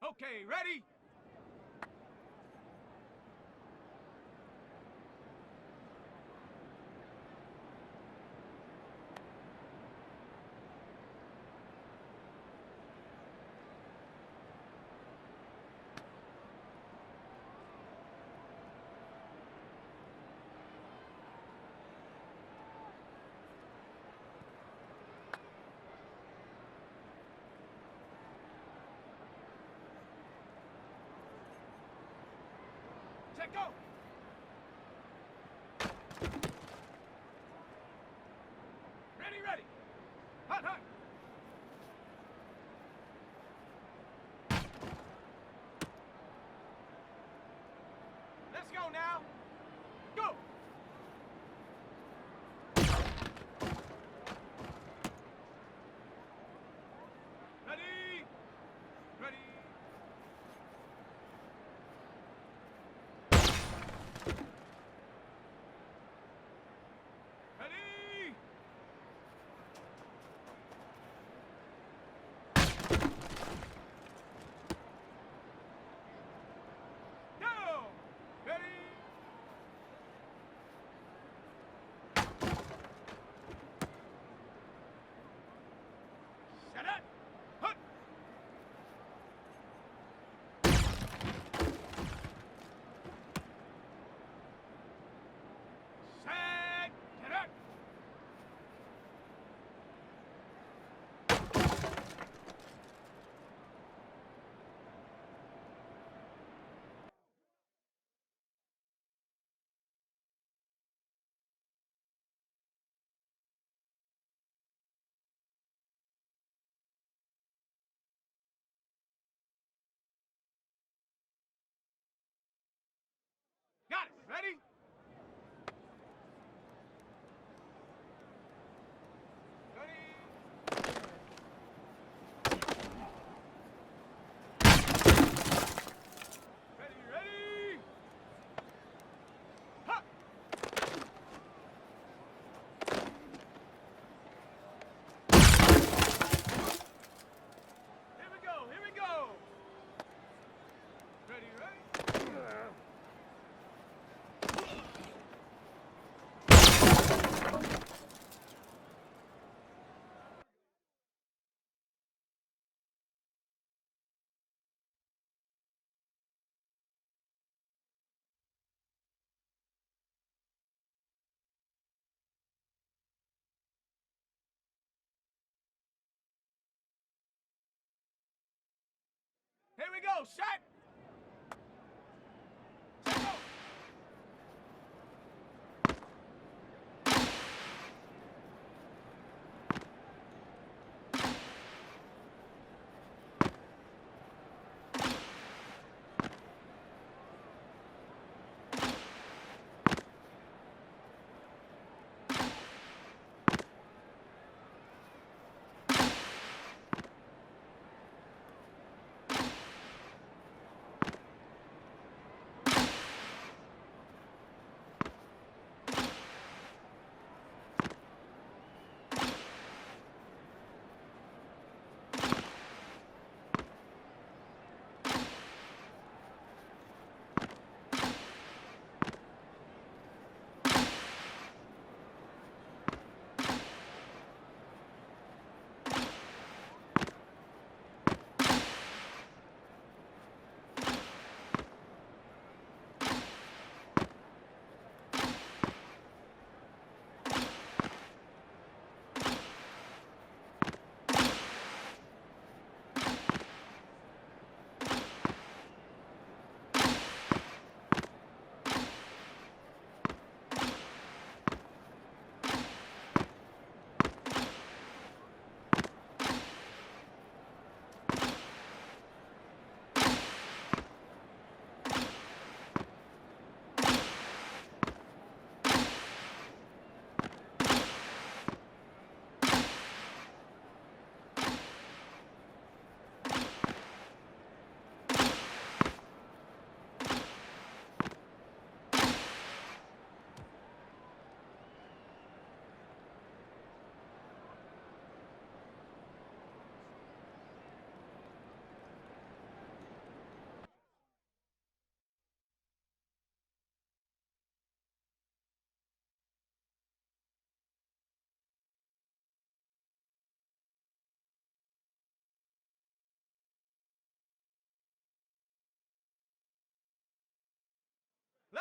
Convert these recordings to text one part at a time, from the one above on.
Okay, ready? Check, go! Ready, ready! Hot, hot! Let's go now! Go! Ready! Ready! Ready! Go! Ready! Set it! Hut! Set! Get it! Got it! Ready? Ready? Ready, ready! Ha! Here we go, here we go! Ready, ready? Here we go, shot! Set, go!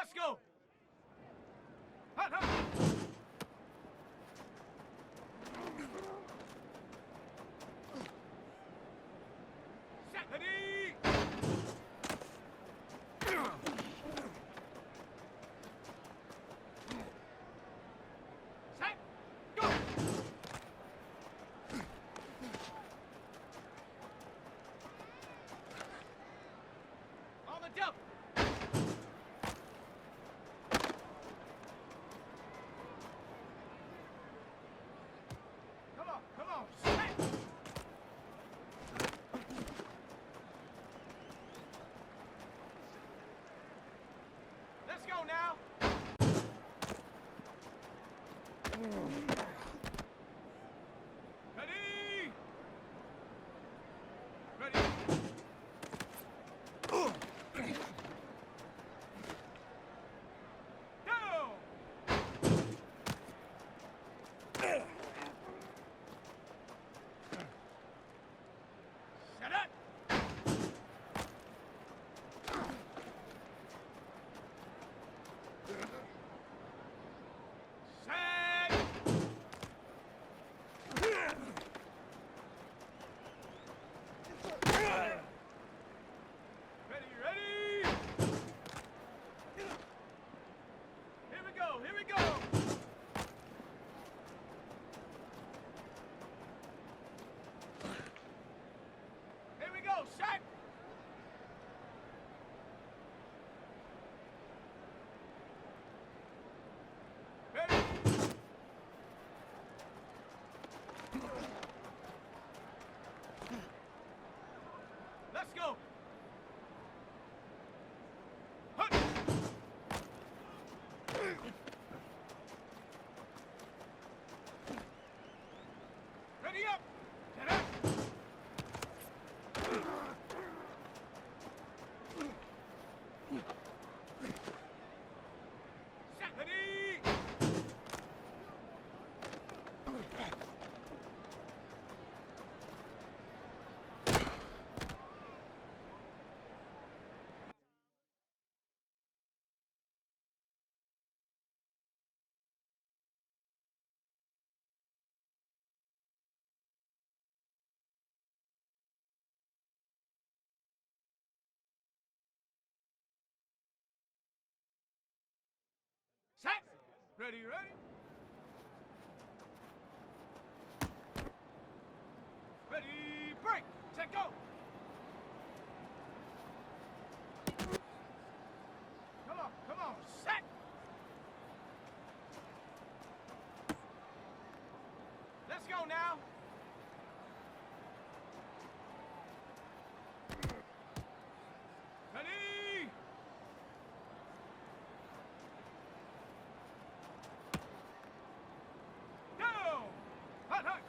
Let's go. Hut, hut. Set, ready. Set, go. On the double. Come on, set. Let's go now. Ready? Ready? Go! Set up! Set! Ready, ready! Here we go, here we go! Here we go, shot! Ready? Let's go! Hut! Ready up! Get up! Set, ready! Set! Ready, ready? Ready, break! Set, go! Come on, set! Let's go now! Ready! Go! Hut, hut!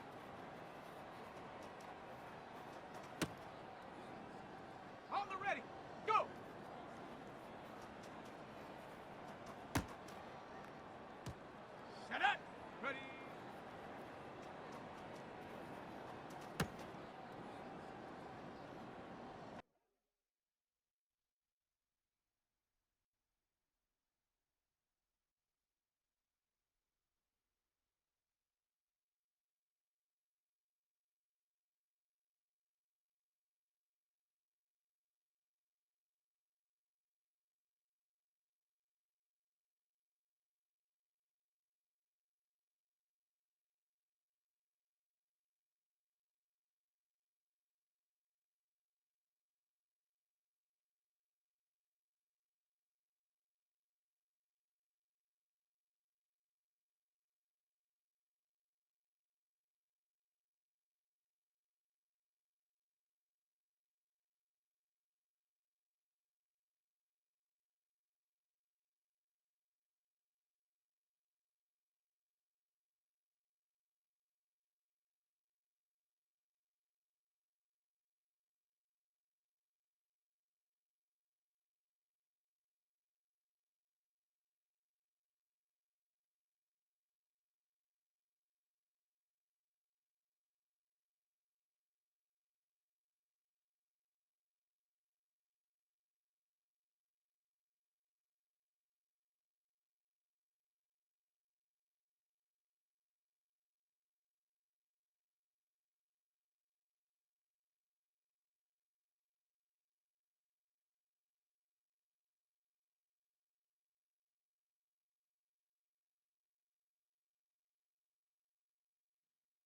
On the ready! Go! Set up! Ready!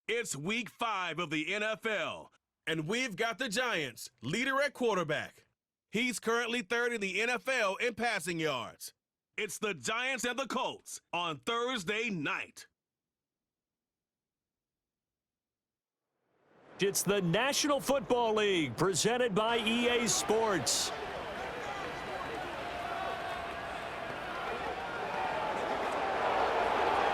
It's week 5 of the NFL, and we've got the Giants, leader at quarterback. He's currently third in the NFL in passing yards. It's the Giants and the Colts on Thursday night. It's the National Football League presented by EA Sports.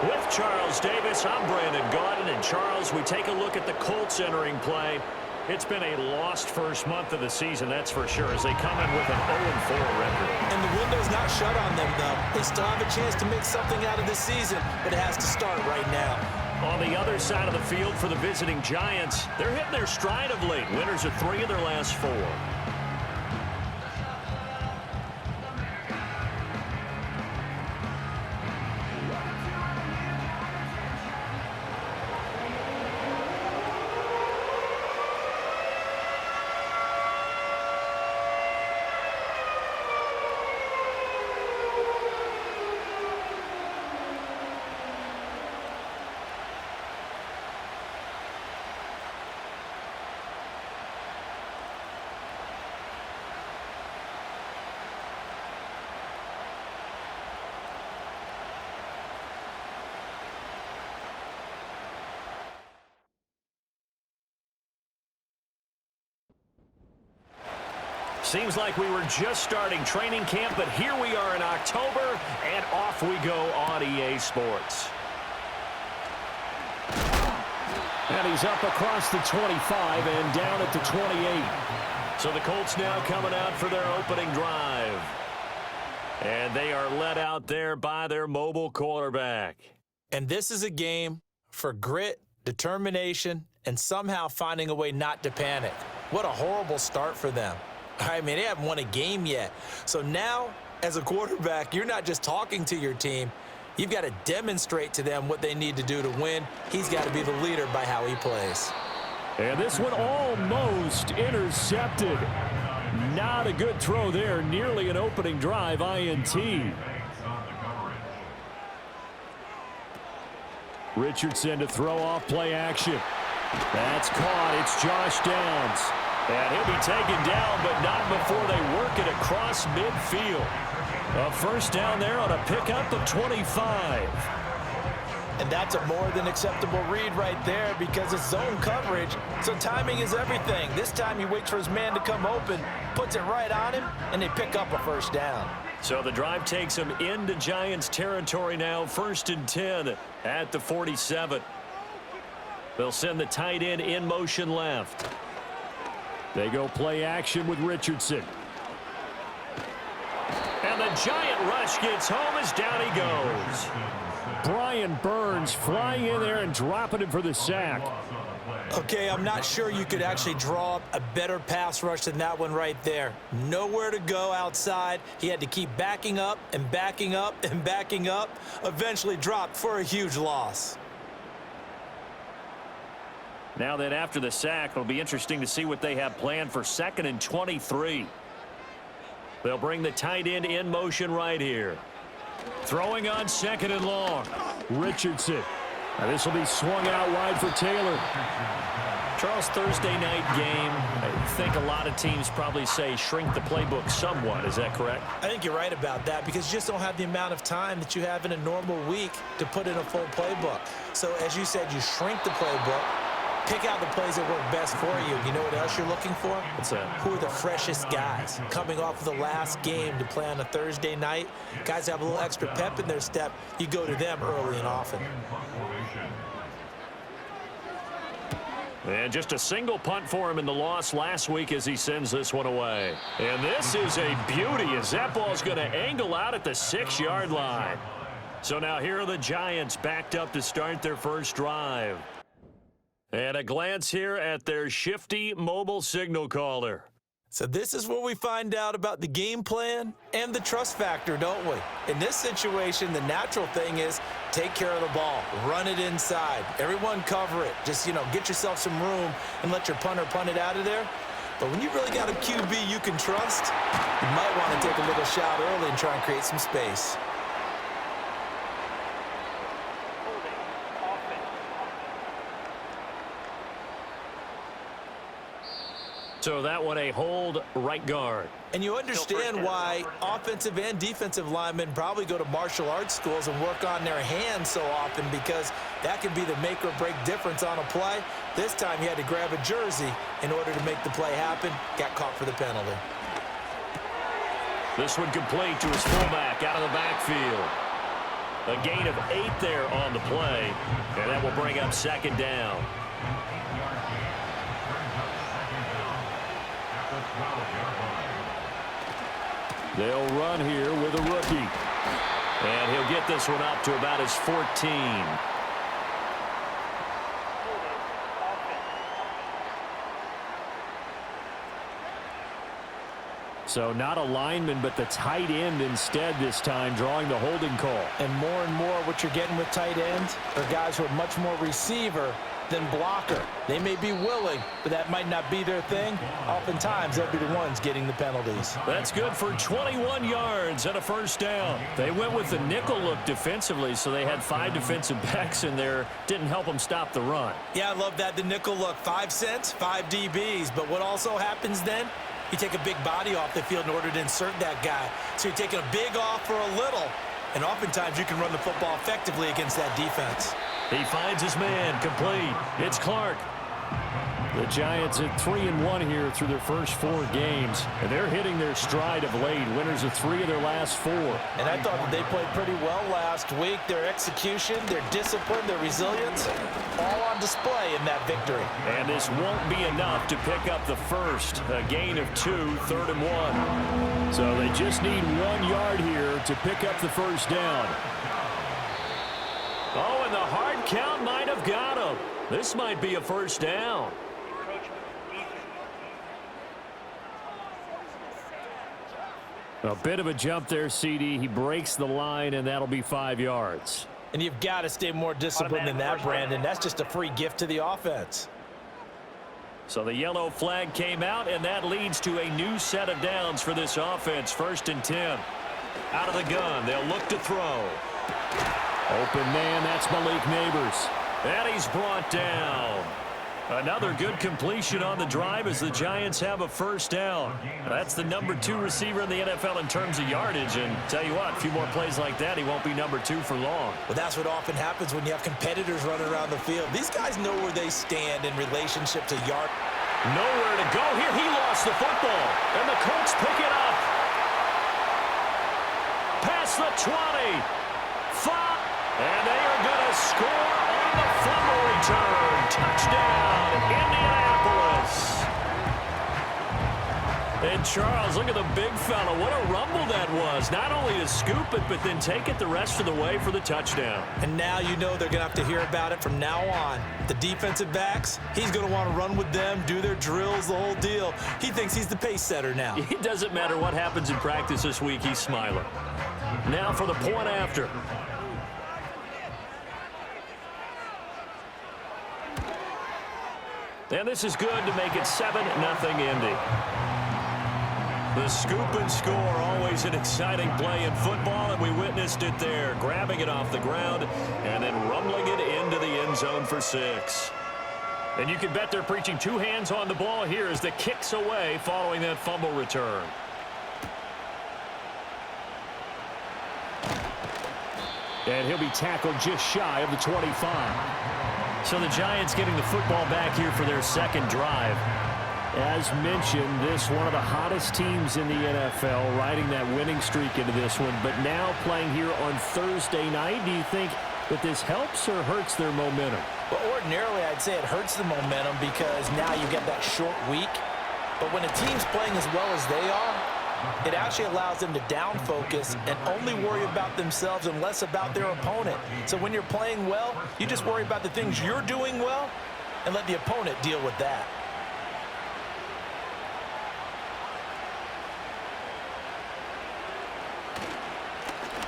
With Charles Davis, I'm Brandon Gaudin. And Charles, we take a look at the Colts entering play. It's been a lost first month of the season, that's for sure, as they come in with an 0-4 record. And the window's not shut on them, though. They still have a chance to make something out of this season, but it has to start right now. On the other side of the field for the visiting Giants, they're hitting their stride of late. Winners of 3 of their last 4. Seems like we were just starting training camp, but here we are in October, and off we go on EA Sports. And he's up across the 25 and down at the 28. So the Colts now coming out for their opening drive. And they are led out there by their mobile quarterback. And this is a game for grit, determination, and somehow finding a way not to panic. What a horrible start for them. I mean, they haven't won a game yet. So now, as a quarterback, you're not just talking to your team. You've got to demonstrate to them what they need to do to win. He's got to be the leader by how he plays. And this one almost intercepted. Not a good throw there. Nearly an opening drive INT. Richardson to throw off play action. That's caught. It's Josh Downs. And he'll be taken down, but not before they work it across midfield. A first down there on a pickup of 25. And that's a more than acceptable read right there because it's zone coverage, so timing is everything. This time he waits for his man to come open, puts it right on him, and they pick up a first down. So the drive takes him into Giants territory now, 1st and 10 at the 47. They'll send the tight end in motion left. They go play action with Richardson. And the giant rush gets home as down he goes. Brian Burns flying in there and dropping him for the sack. Okay, I'm not sure you could actually draw up a better pass rush than that one right there. Nowhere to go outside. He had to keep backing up and backing up and backing up. Eventually dropped for a huge loss. Now that after the sack, it'll be interesting to see what they have planned for 2nd and 23. They'll bring the tight end in motion right here. Throwing on 2nd and long. Richardson. Now this will be swung out wide for Taylor. Charles, Thursday night game. I think a lot of teams probably say shrink the playbook somewhat. Is that correct? I think you're right about that because you just don't have the amount of time that you have in a normal week to put in a full playbook. So as you said, you shrink the playbook. Pick out the plays that work best for you. You know what else you're looking for? What's that? Who are the freshest guys coming off of the last game to play on a Thursday night? Guys have a little extra pep in their step. You go to them early and often. And just a single punt for him in the loss last week as he sends this one away. And this is a beauty as that ball's going to angle out at the 6-yard line. So now here are the Giants backed up to start their first drive. And a glance here at their shifty mobile signal caller. So this is where we find out about the game plan and the trust factor, don't we? In this situation, the natural thing is take care of the ball, run it inside, everyone cover it. Just, get yourself some room and let your punter punt it out of there. But when you really got a QB you can trust, you might want to take a little shot early and try and create some space. So that one a hold right guard. And you understand why offensive and defensive linemen probably go to martial arts schools and work on their hands so often, because that can be the make or break difference on a play. This time he had to grab a jersey in order to make the play happen. Got caught for the penalty. This one complete to his fullback out of the backfield. A gain of 8 there on the play, and that will bring up second down. They'll run here with a rookie. And he'll get this one up to about his 14. So not a lineman, but the tight end instead this time, drawing the holding call. And more what you're getting with tight ends are guys who are much more receiver than blocker. They may be willing, but that might not be their thing. Oftentimes, they'll be the ones getting the penalties. That's good for 21 yards and a first down. They went with the nickel look defensively, so they had 5 defensive backs in there. Didn't help them stop the run. Yeah, I love that, the nickel look. 5 cents, 5 DBs. But what also happens then? You take a big body off the field in order to insert that guy. So you're taking a big off for a little. And oftentimes you can run the football effectively against that defense. He finds his man, complete. It's Clark. The Giants at 3-1 here through their first 4 games, and they're hitting their stride of late. Winners of 3 of their last 4. And I thought that they played pretty well last week. Their execution, their discipline, their resilience, all on display in that victory. And this won't be enough to pick up the first. A gain of 2, 3rd and 1. So they just need 1 yard here to pick up the first down. Oh, and the hard count might have got him. This might be a first down. A bit of a jump there, CD. He breaks the line, and that'll be 5 yards. And you've got to stay more disciplined than that, Brandon. That's just a free gift to the offense. So the yellow flag came out, and that leads to a new set of downs for this offense. 1st and 10. Out of the gun, they'll look to throw. Open man, that's Malik Neighbors. And he's brought down. Another good completion on the drive as the Giants have a first down. That's the number 2 receiver in the NFL in terms of yardage. And tell you what, a few more plays like that, he won't be number 2 for long. Well, that's what often happens when you have competitors running around the field. These guys know where they stand in relationship to yard. Nowhere to go here. He lost the football. And the Colts pick it up. Past the 20. 5. And they are going to score on the fumble return. Touchdown, Indianapolis. And Charles, look at the big fella. What a rumble that was. Not only to scoop it, but then take it the rest of the way for the touchdown. And now you know they're going to have to hear about it from now on. The defensive backs, he's going to want to run with them, do their drills, the whole deal. He thinks he's the pace setter now. It doesn't matter what happens in practice this week. He's smiling. Now for the point after. And this is good to make it 7-0 Indy. The scoop and score, always an exciting play in football, and we witnessed it there, grabbing it off the ground and then rumbling it into the end zone for 6. And you can bet they're preaching 2 hands on the ball here as the kick's away following that fumble return. And he'll be tackled just shy of the 25. So the Giants getting the football back here for their second drive. As mentioned, this one of the hottest teams in the NFL, riding that winning streak into this one, but now playing here on Thursday night. Do you think that this helps or hurts their momentum? Well, ordinarily, I'd say it hurts the momentum because now you get that short week. But when a team's playing as well as they are, it actually allows them to down focus and only worry about themselves and less about their opponent. So when you're playing well, you just worry about the things you're doing well and let the opponent deal with that.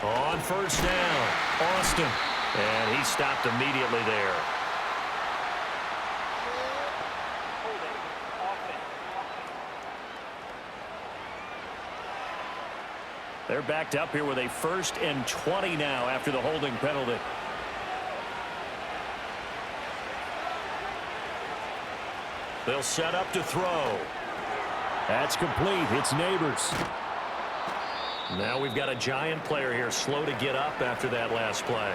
On first down, Austin. And he stopped immediately there. They're backed up here with a 1st and 20 now after the holding penalty. They'll set up to throw. That's complete. It's Neighbors. Now we've got a Giant player here slow to get up after that last play.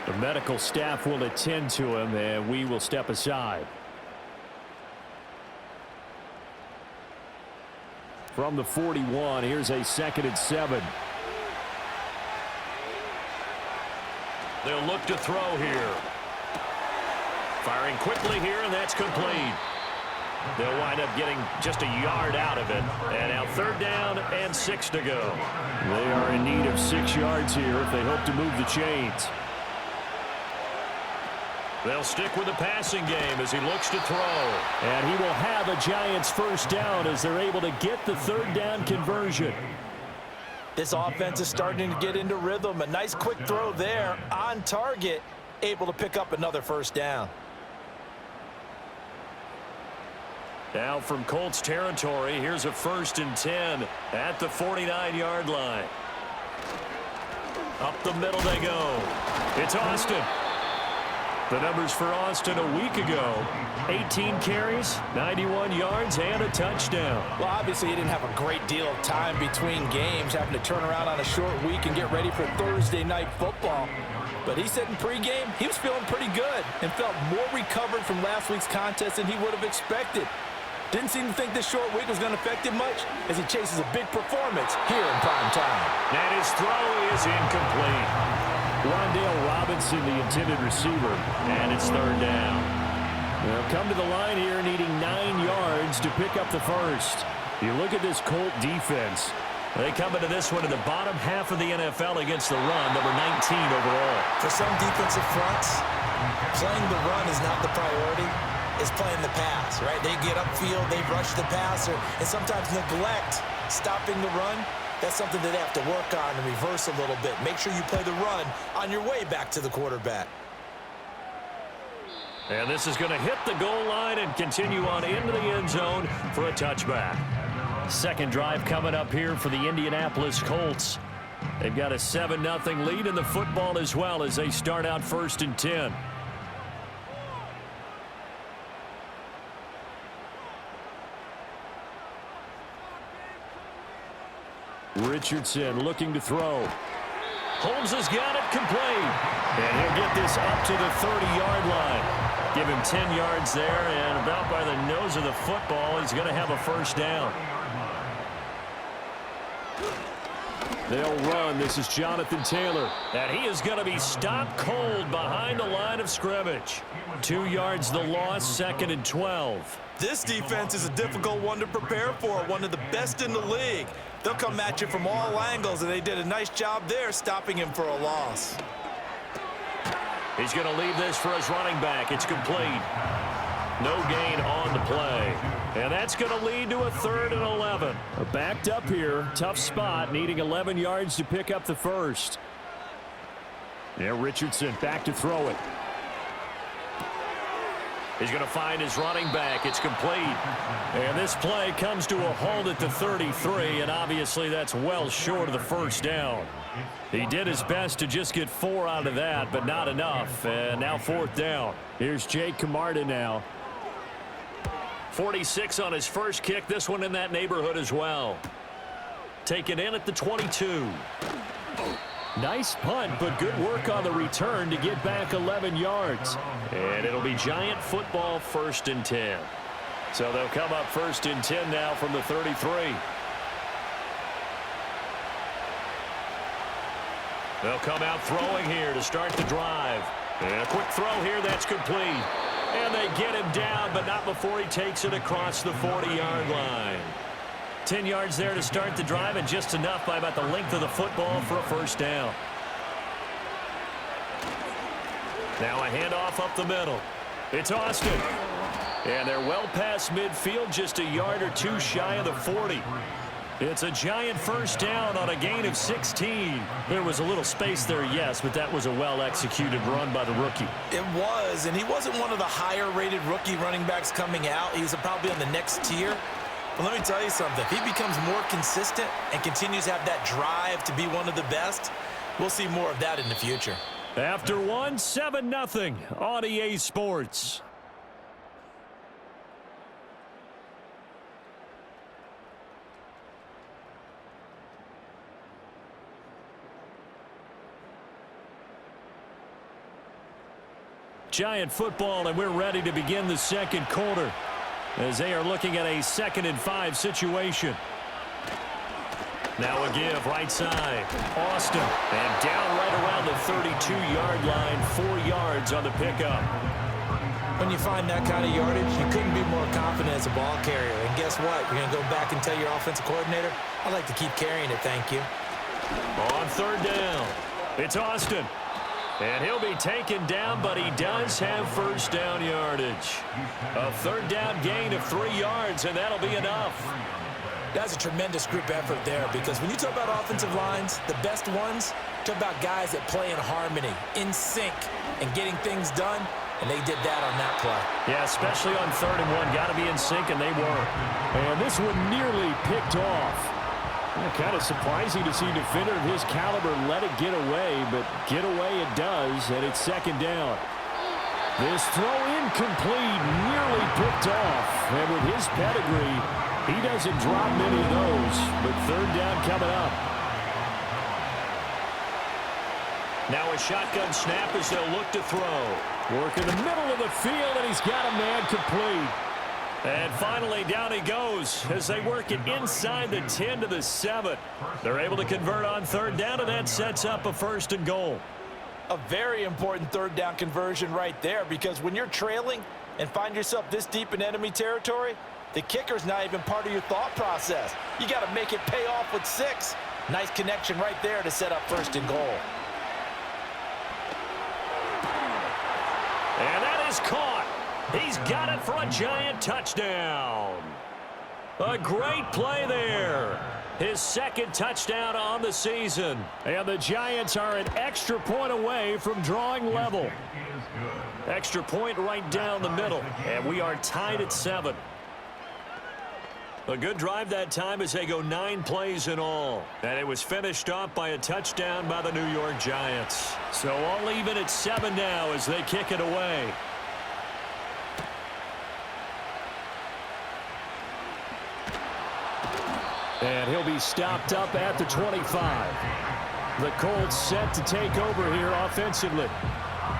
The medical staff will attend to him, and we will step aside. From the 41, here's a 2nd and 7. They'll look to throw here. Firing quickly here, and that's complete. They'll wind up getting just a yard out of it. And now 3rd down and 6 to go. They are in need of 6 yards here if they hope to move the chains. They'll stick with the passing game as he looks to throw. And he will have a Giants 1st down as they're able to get the 3rd down conversion. This offense is starting to get into rhythm. A nice quick throw there on target, able to pick up another 1st down. Now from Colts territory, here's a 1st and 10 at the 49-yard line. Up the middle they go. It's Austin. The numbers for Austin a week ago: 18 carries, 91 yards, and a touchdown. Well, obviously he didn't have a great deal of time between games, having to turn around on a short week and get ready for Thursday night football. But he said in pregame he was feeling pretty good and felt more recovered from last week's contest than he would have expected. Didn't seem to think this short week was going to affect him much as he chases a big performance here in prime time. And his throw is incomplete. Wandale Robinson, the intended receiver, and it's 3rd down. They'll come to the line here needing 9 yards to pick up the 1st. You look at this Colt defense. They come into this one in the bottom half of the NFL against the run, number 19 overall. For some defensive fronts, playing the run is not the priority. It's playing the pass, right? They get upfield, they rush the passer, and sometimes neglect stopping the run. That's something that they have to work on and reverse a little bit. Make sure you play the run on your way back to the quarterback. And this is going to hit the goal line and continue on into the end zone for a touchback. 2nd drive coming up here for the Indianapolis Colts. They've got a 7-0 lead in the football as well as they start out 1st and 10. Richardson looking to throw. Holmes has got it complete. And he'll get this up to the 30-yard line. Give him 10 yards there, and about by the nose of the football, he's going to have a 1st down. They'll run. This is Jonathan Taylor. And he is going to be stopped cold behind the line of scrimmage. 2 yards the loss, 2nd and 12. This defense is a difficult one to prepare for, one of the best in the league. They'll come at you from all angles, and they did a nice job there stopping him for a loss. He's going to leave this for his running back. It's complete. No gain on the play. And that's going to lead to a 3rd and 11. Backed up here. Tough spot, needing 11 yards to pick up the 1st. Now Richardson back to throw it. He's going to find his running back. It's complete. And this play comes to a halt at the 33, and obviously that's well short of the 1st down. He did his best to just get 4 out of that, but not enough. And now 4th down. Here's Jake Camarda now. 46 on his first kick. This one in that neighborhood as well. Taken in at the 22. Nice punt, but good work on the return to get back 11 yards. And it'll be Giant football 1st and 10. So they'll come up 1st and 10 now from the 33. They'll come out throwing here to start the drive. And a quick throw here, that's complete. And they get him down, but not before he takes it across the 40-yard line. 10 yards there to start the drive, and just enough by about the length of the football for a 1st down. Now a handoff up the middle. It's Austin. And they're well past midfield, just a yard or 2 shy of the 40. It's a Giant 1st down on a gain of 16. There was a little space there, yes, but that was a well-executed run by the rookie. It was, and he wasn't one of the higher-rated rookie running backs coming out. He's probably on the next tier. But let me tell you something. If he becomes more consistent and continues to have that drive to be one of the best, we'll see more of that in the future. After one, 7-0 on EA Sports. Giant football, and we're ready to begin the second quarter as they are looking at a 2nd and 5 situation. Now a give right side. Austin. And down right around the 32-yard line. 4 yards on the pickup. When you find that kind of yardage, you couldn't be more confident as a ball carrier. And guess what? You're going to go back and tell your offensive coordinator, I'd like to keep carrying it, thank you. On 3rd down, it's Austin. And he'll be taken down, but he does have 1st down yardage. A 3rd down gain of 3 yards, and that'll be enough. That's a tremendous group effort there, because when you talk about offensive lines, the best ones, talk about guys that play in harmony, in sync, and getting things done, and they did that on that play. Yeah, especially on 3rd and 1. Got to be in sync, and they were. And this one nearly picked off. Kind of surprising to see a defender of his caliber let it get away, but get away it does, and it's 2nd down. This throw incomplete, nearly picked off, and with his pedigree, he doesn't drop many of those, but 3rd down coming up. Now a shotgun snap as they'll look to throw. Work in the middle of the field, and he's got a man complete. And finally, down he goes as they work it inside the 10 to the 7. They're able to convert on 3rd down, and that sets up a 1st and goal. A very important 3rd down conversion right there, because when you're trailing and find yourself this deep in enemy territory, the kicker's not even part of your thought process. You got to make it pay off with 6. Nice connection right there to set up 1st and goal. And that is caught. He's got it for a Giant touchdown. A great play there. His 2nd touchdown on the season. And the Giants are an extra point away from drawing level. Extra point right down the middle. And we are tied at 7. A good drive that time as they go 9 plays in all. And it was finished off by a touchdown by the New York Giants. So all even at 7 now as they kick it away. And he'll be stopped up at the 25. The Colts set to take over here offensively.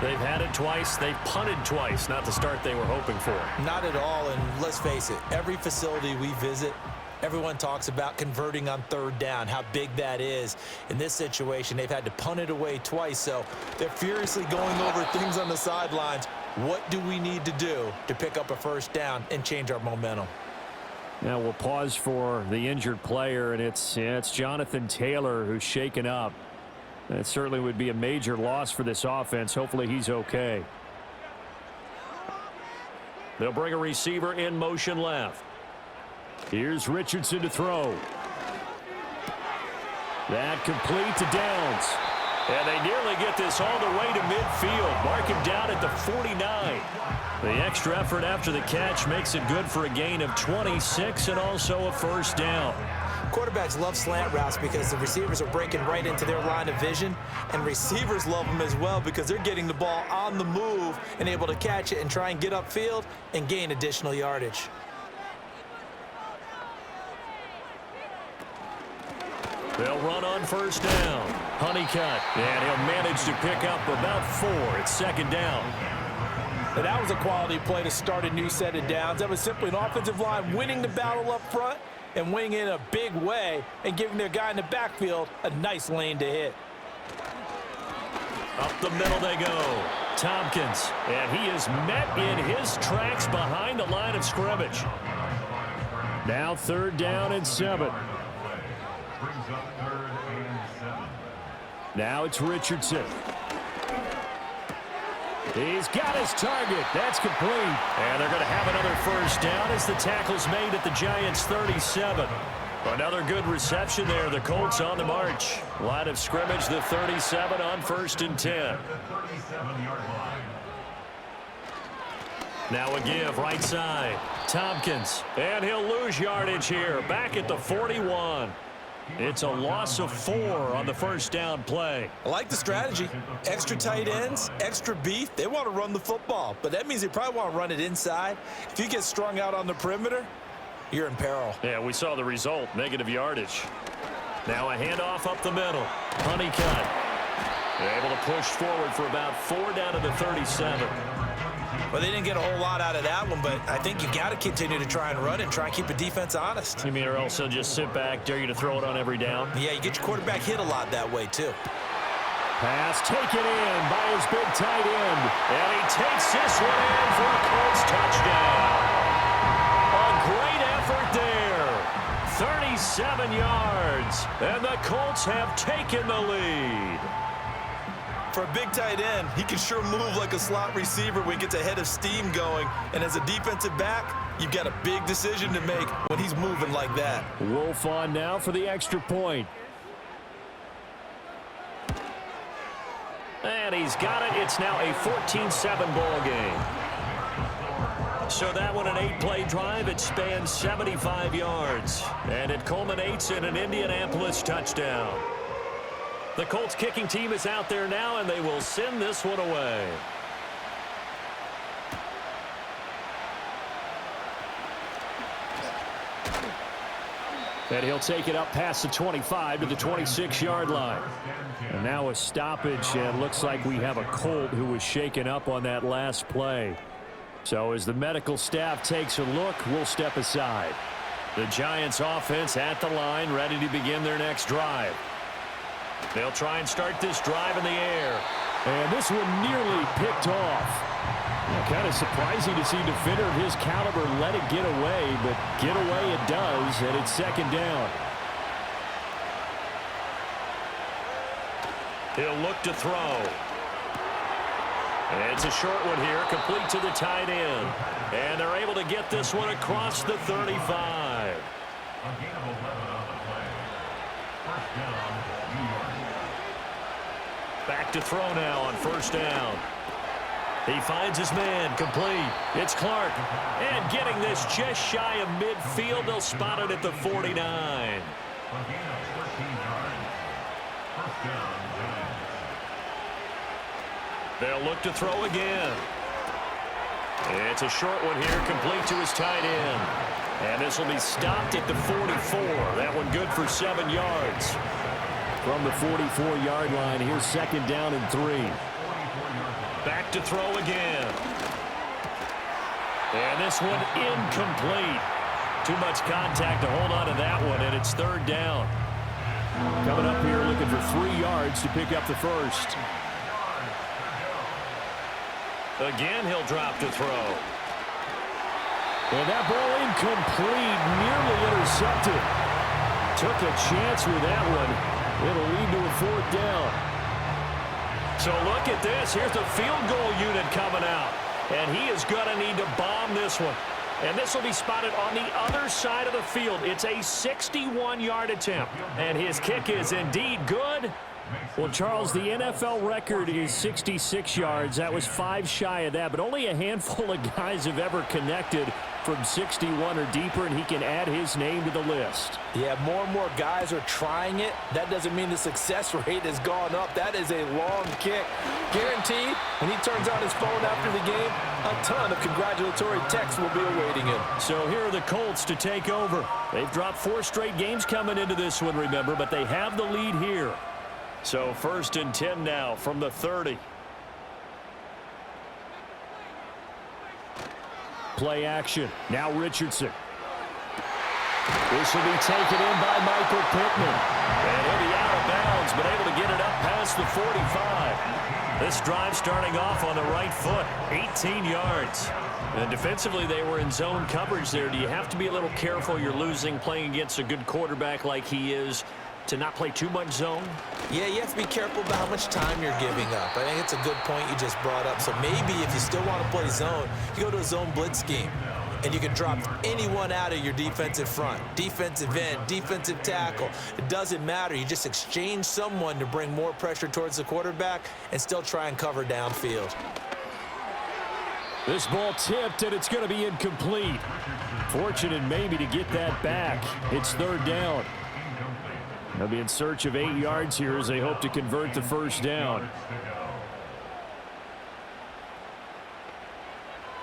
They've had it twice. They've punted twice. Not the start they were hoping for. Not at all, and let's face it, every facility we visit, everyone talks about converting on 3rd down, how big that is. In this situation, they've had to punt it away twice, so they're furiously going over things on the sidelines. What do we need to do to pick up a 1st down and change our momentum? Now we'll pause for the injured player, and it's Jonathan Taylor who's shaken up. That certainly would be a major loss for this offense. Hopefully he's okay. They'll bring a receiver in motion left. Here's Richardson to throw. That complete to Downs. And they nearly get this all the way to midfield. Mark him down at the 49. The extra effort after the catch makes it good for a gain of 26 and also a 1st down. Quarterbacks love slant routes because the receivers are breaking right into their line of vision, and receivers love them as well because they're getting the ball on the move and able to catch it and try and get upfield and gain additional yardage. They'll run on 1st down. Honeycutt, and he'll manage to pick up about 4. It's 2nd down. And that was a quality play to start a new set of downs. That was simply an offensive line winning the battle up front and winning in a big way and giving their guy in the backfield a nice lane to hit. Up the middle they go. Tompkins, and he is met in his tracks behind the line of scrimmage. Now 3rd down and 7. Now it's Richardson. He's got his target. That's complete. And they're going to have another 1st down as the tackle's made at the Giants' 37. Another good reception there. The Colts on the march. Line of scrimmage, the 37 on 1st and 10. Now a give right side. Tompkins. And he'll lose yardage here. Back at the 41. It's a loss of 4 on the 1st down play. I like the strategy. Extra tight ends, extra beef. They want to run the football, but that means they probably want to run it inside. If you get strung out on the perimeter, you're in peril. Yeah, we saw the result, negative yardage. Now a handoff up the middle. Honeycutt. They're able to push forward for about 4 down to the 37. Well, they didn't get a whole lot out of that one, but I think you've got to continue to try and run and try and keep the defense honest. You mean or else they'll just sit back, dare you to throw it on every down? Yeah, you get your quarterback hit a lot that way, too. Pass taken in by his big tight end. And he takes this one in for a Colts touchdown. A great effort there. 37 yards. And the Colts have taken the lead. For a big tight end, he can sure move like a slot receiver when he gets a head of steam going. And as a defensive back, you've got a big decision to make when he's moving like that. Wolf on now for the extra point. And he's got it. It's now a 14-7 ball game. So that one, an 8-play drive. It spans 75 yards. And it culminates in an Indianapolis touchdown. The Colts kicking team is out there now, and they will send this one away. And he'll take it up past the 25 to the 26-yard line. And now a stoppage, and looks like we have a Colt who was shaken up on that last play. So as the medical staff takes a look, we'll step aside. The Giants offense at the line, ready to begin their next drive. They'll try and start this drive in the air. And this one nearly picked off. Kind of surprising to see a defender of his caliber let it get away, but get away it does, and it's second down. He'll look to throw. And it's a short one here, complete to the tight end. And they're able to get this one across the 35. Back to throw now on first down. He finds his man, complete. It's Clark. And getting this just shy of midfield, they'll spot it at the 49. They'll look to throw again. It's a short one here, complete to his tight end. And this will be stopped at the 44. That one good for 7 yards. From the 44-yard line, here's second down and 3. Back to throw again. And this one incomplete. Too much contact to hold on to that one, and it's third down. Coming up here looking for 3 yards to pick up the first. Again, he'll drop to throw. And that ball incomplete, nearly intercepted. Took a chance with that one. It'll lead to a fourth down. So look at this. Here's the field goal unit coming out. And he is going to need to bomb this one. And this will be spotted on the other side of the field. It's a 61-yard attempt. And his kick is indeed good. Well, Charles, the NFL record is 66 yards. That was 5 shy of that. But only a handful of guys have ever connected from 61 or deeper, and he can add his name to the list. Yeah, more and more guys are trying it. That doesn't mean the success rate has gone up. That is a long kick. Guaranteed, when he turns on his phone after the game, a ton of congratulatory texts will be awaiting him. So here are the Colts to take over. They've dropped 4 straight games coming into this one, remember, but they have the lead here. So first and 10 now from the 30. Play action. Now Richardson. This will be taken in by Michael Pittman. And he'll be out of bounds, but able to get it up past the 45. This drive starting off on the right foot. 18 yards. And defensively, they were in zone coverage there. Do you have to be a little careful? You're losing playing against a good quarterback like he is to not play too much zone? Yeah, you have to be careful about how much time you're giving up. I think it's a good point you just brought up. So maybe if you still want to play zone, you go to a zone blitz scheme. And you can drop anyone out of your defensive front. Defensive end, defensive tackle. It doesn't matter. You just exchange someone to bring more pressure towards the quarterback and still try and cover downfield. This ball tipped, and it's going to be incomplete. Fortunate maybe to get that back. It's third down. They'll be in search of 8 yards here as they hope to convert the first down.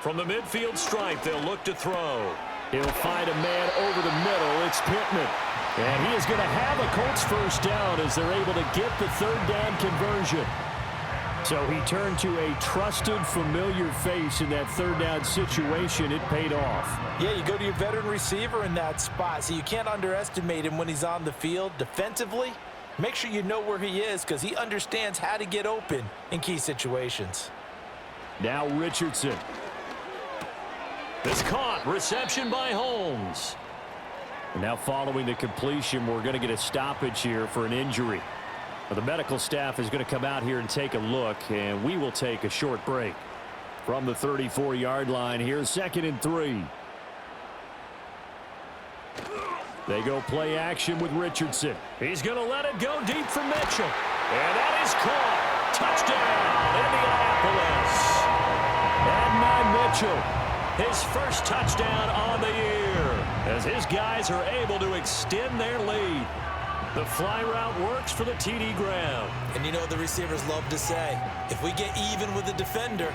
From the midfield stripe, they'll look to throw. He'll find a man over the middle. It's Pittman. And he is going to have a Colts first down as they're able to get the third down conversion. So he turned to a trusted, familiar face in that third down situation. It paid off. Yeah, you go to your veteran receiver in that spot, so you can't underestimate him when he's on the field. Defensively, make sure you know where he is because he understands how to get open in key situations. Now Richardson. It's caught. Reception by Holmes. And now following the completion, we're going to get a stoppage here for an injury. The medical staff is going to come out here and take a look, and we will take a short break. From the 34-yard line, here's 2nd and 3. They go play action with Richardson. He's going to let it go deep for Mitchell. And that is caught. Touchdown, Indianapolis. And Mitchell, his first touchdown on the year, as his guys are able to extend their lead. The fly route works for the TD ground. And you know what the receivers love to say? If we get even with the defender,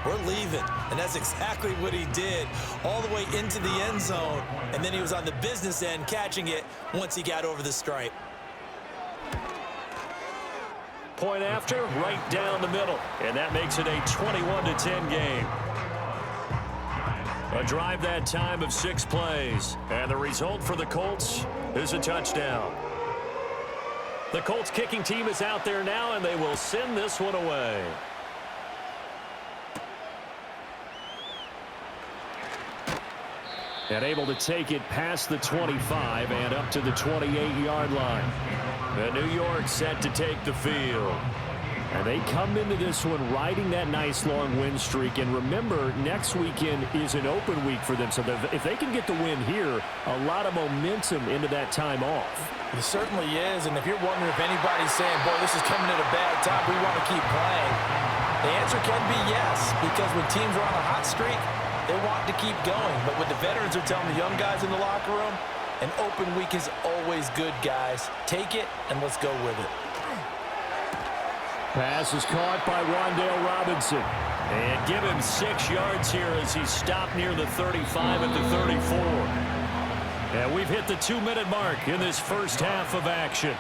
we're leaving. And that's exactly what he did, all the way into the end zone. And then he was on the business end catching it once he got over the stripe. Point after, right down the middle. And that makes it a 21-10 game. A drive that time of 6 plays. And the result for the Colts is a touchdown. The Colts kicking team is out there now, and they will send this one away. And able to take it past the 25 and up to the 28-yard line. And New York set to take the field. And they come into this one riding that nice long win streak. And remember, next weekend is an open week for them. So if they can get the win here, a lot of momentum into that time off. It certainly is. And if you're wondering if anybody's saying, boy, this is coming at a bad time, we want to keep playing, the answer can be yes. Because when teams are on a hot streak, they want to keep going. But what the veterans are telling the young guys in the locker room, an open week is always good, guys. Take it, and let's go with it. Pass is caught by Wan'Dale Robinson. And give him 6 yards here as he's stopped near the 35 at the 34. And we've hit the 2-minute mark in this first half of action.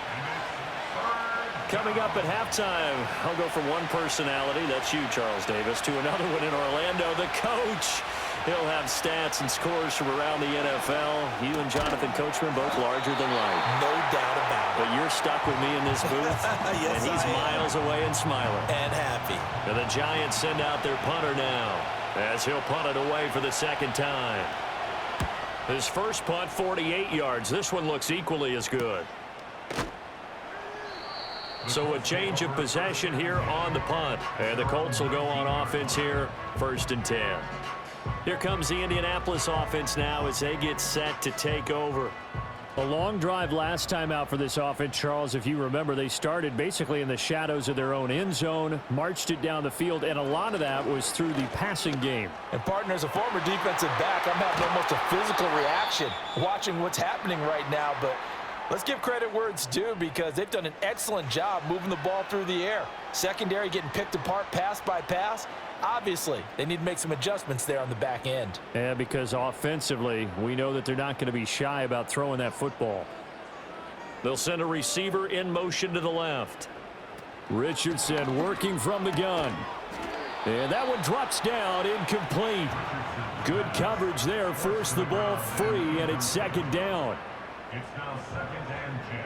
Coming up at halftime, I'll go from one personality, that's you, Charles Davis, to another one in Orlando, the coach. He'll have stats and scores from around the NFL. You and Jonathan Coachman both larger than life. No doubt about it. But you're stuck with me in this booth. Yes, and he's miles away and smiling. And happy. And the Giants send out their punter now, as he'll punt it away for the second time. His first punt, 48 yards. This one looks equally as good. So a change of possession here on the punt. And the Colts will go on offense here, 1st and 10. Here comes the Indianapolis offense now as they get set to take over. A long drive last time out for this offense, Charles. If you remember, they started basically in the shadows of their own end zone, marched it down the field, and a lot of that was through the passing game. And, partner, as a former defensive back, I'm having almost a physical reaction watching what's happening right now. But let's give credit where it's due because they've done an excellent job moving the ball through the air. Secondary getting picked apart pass by pass. Obviously, they need to make some adjustments there on the back end. Yeah, because offensively, we know that they're not going to be shy about throwing that football. They'll send a receiver in motion to the left. Richardson working from the gun. And that one drops down, incomplete. Good coverage there, forced the ball free, and it's 2nd down. It's now 2nd and 10.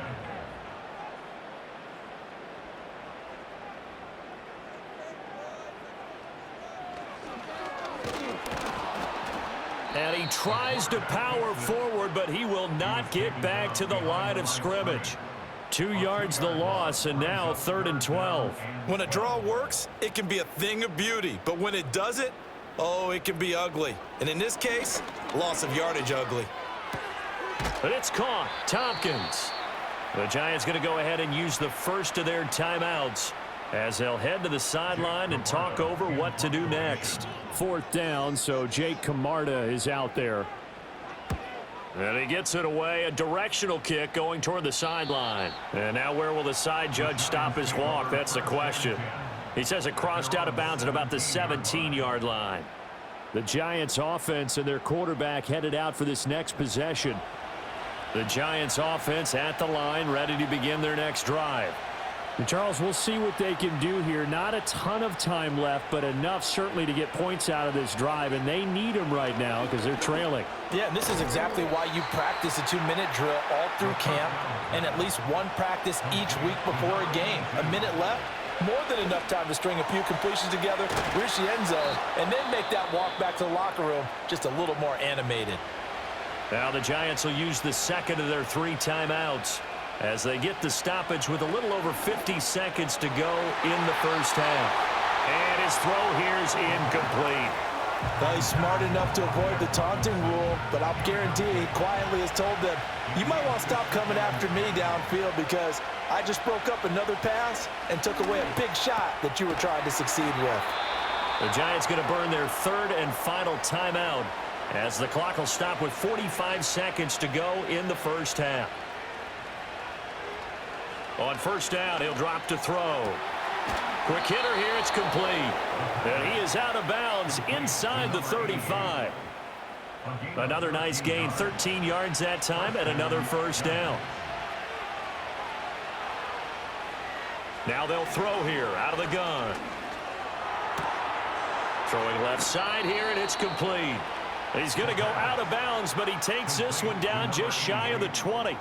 And he tries to power forward, but he will not get back to the line of scrimmage. 2 yards the loss, and now 3rd and 12. When a draw works, it can be a thing of beauty. But when it doesn't, oh, it can be ugly. And in this case, loss of yardage ugly. But it's caught. Tompkins. The Giants going to go ahead and use the first of their timeouts as they'll head to the sideline and talk over what to do next. 4th down, so Jake Camarda is out there. And he gets it away, a directional kick going toward the sideline. And now where will the side judge stop his walk? That's the question. He says it crossed out of bounds at about the 17-yard line. The Giants offense and their quarterback headed out for this next possession. The Giants offense at the line, ready to begin their next drive. And Charles, we'll see what they can do here. Not a ton of time left, but enough certainly to get points out of this drive, and they need them right now because they're trailing. Yeah, and this is exactly why you practice a 2-minute drill all through camp and at least one practice each week before a game. A minute left, more than enough time to string a few completions together, reach the end zone, and then make that walk back to the locker room just a little more animated. Now the Giants will use the second of their 3 timeouts as they get the stoppage with a little over 50 seconds to go in the first half. And his throw here is incomplete. Well, he's smart enough to avoid the taunting rule, but I'll guarantee he quietly has told them, you might want to stop coming after me downfield because I just broke up another pass and took away a big shot that you were trying to succeed with. The Giants going to burn their 3rd and final timeout as the clock will stop with 45 seconds to go in the first half. On first down, he'll drop to throw. Quick hitter here, it's complete. And he is out of bounds inside the 35. Another nice gain, 13 yards that time, and another first down. Now they'll throw here out of the gun. Throwing left side here, and it's complete. He's going to go out of bounds, but he takes this one down just shy of the 20.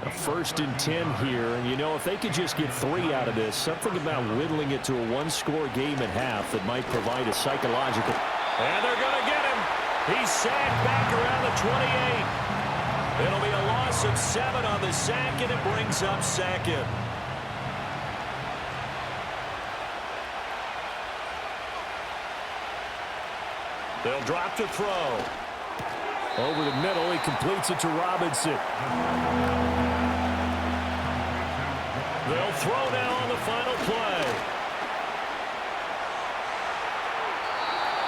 A 1st and 10 here, and you know, if they could just get 3 out of this, something about whittling it to a 1-score game at half that might provide a psychological. And they're going to get him. He's sacked back around the 28. It'll be a loss of 7 on the sack, and it brings up 2nd. They'll drop to throw. Over the middle, he completes it to Robinson. They'll throw now on the final play.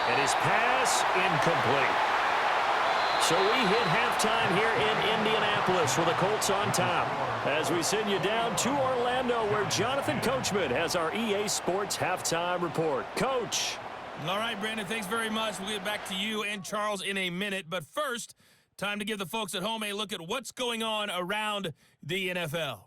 And his pass incomplete. So we hit halftime here in Indianapolis with the Colts on top. As we send you down to Orlando where Jonathan Coachman has our EA Sports halftime report. Coach. All right, Brandon, thanks very much. We'll get back to you and Charles in a minute. But first, time to give the folks at home a look at what's going on around the NFL.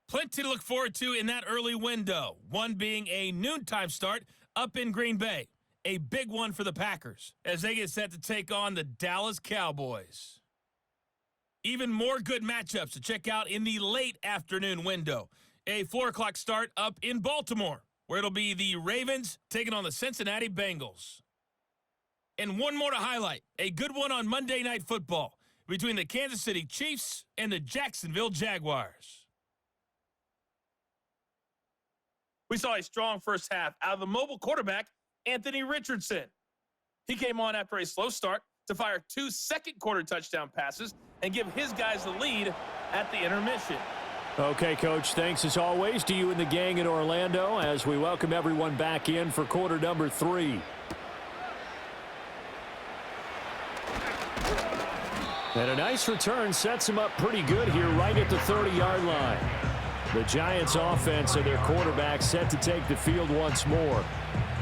Plenty to look forward to in that early window, one being a noontime start up in Green Bay. A big one for the Packers as they get set to take on the Dallas Cowboys. Even more good matchups to check out in the late afternoon window. A 4 o'clock start up in Baltimore, where it'll be the Ravens taking on the Cincinnati Bengals. And one more to highlight, a good one on Monday Night Football between the Kansas City Chiefs and the Jacksonville Jaguars. We saw a strong first half out of the mobile quarterback, Anthony Richardson. He came on after a slow start to fire 2 second-quarter touchdown passes and give his guys the lead at the intermission. Okay, Coach, thanks as always to you and the gang in Orlando as we welcome everyone back in for quarter number 3. And a nice return sets him up pretty good here right at the 30-yard line. The Giants offense and their quarterback set to take the field once more.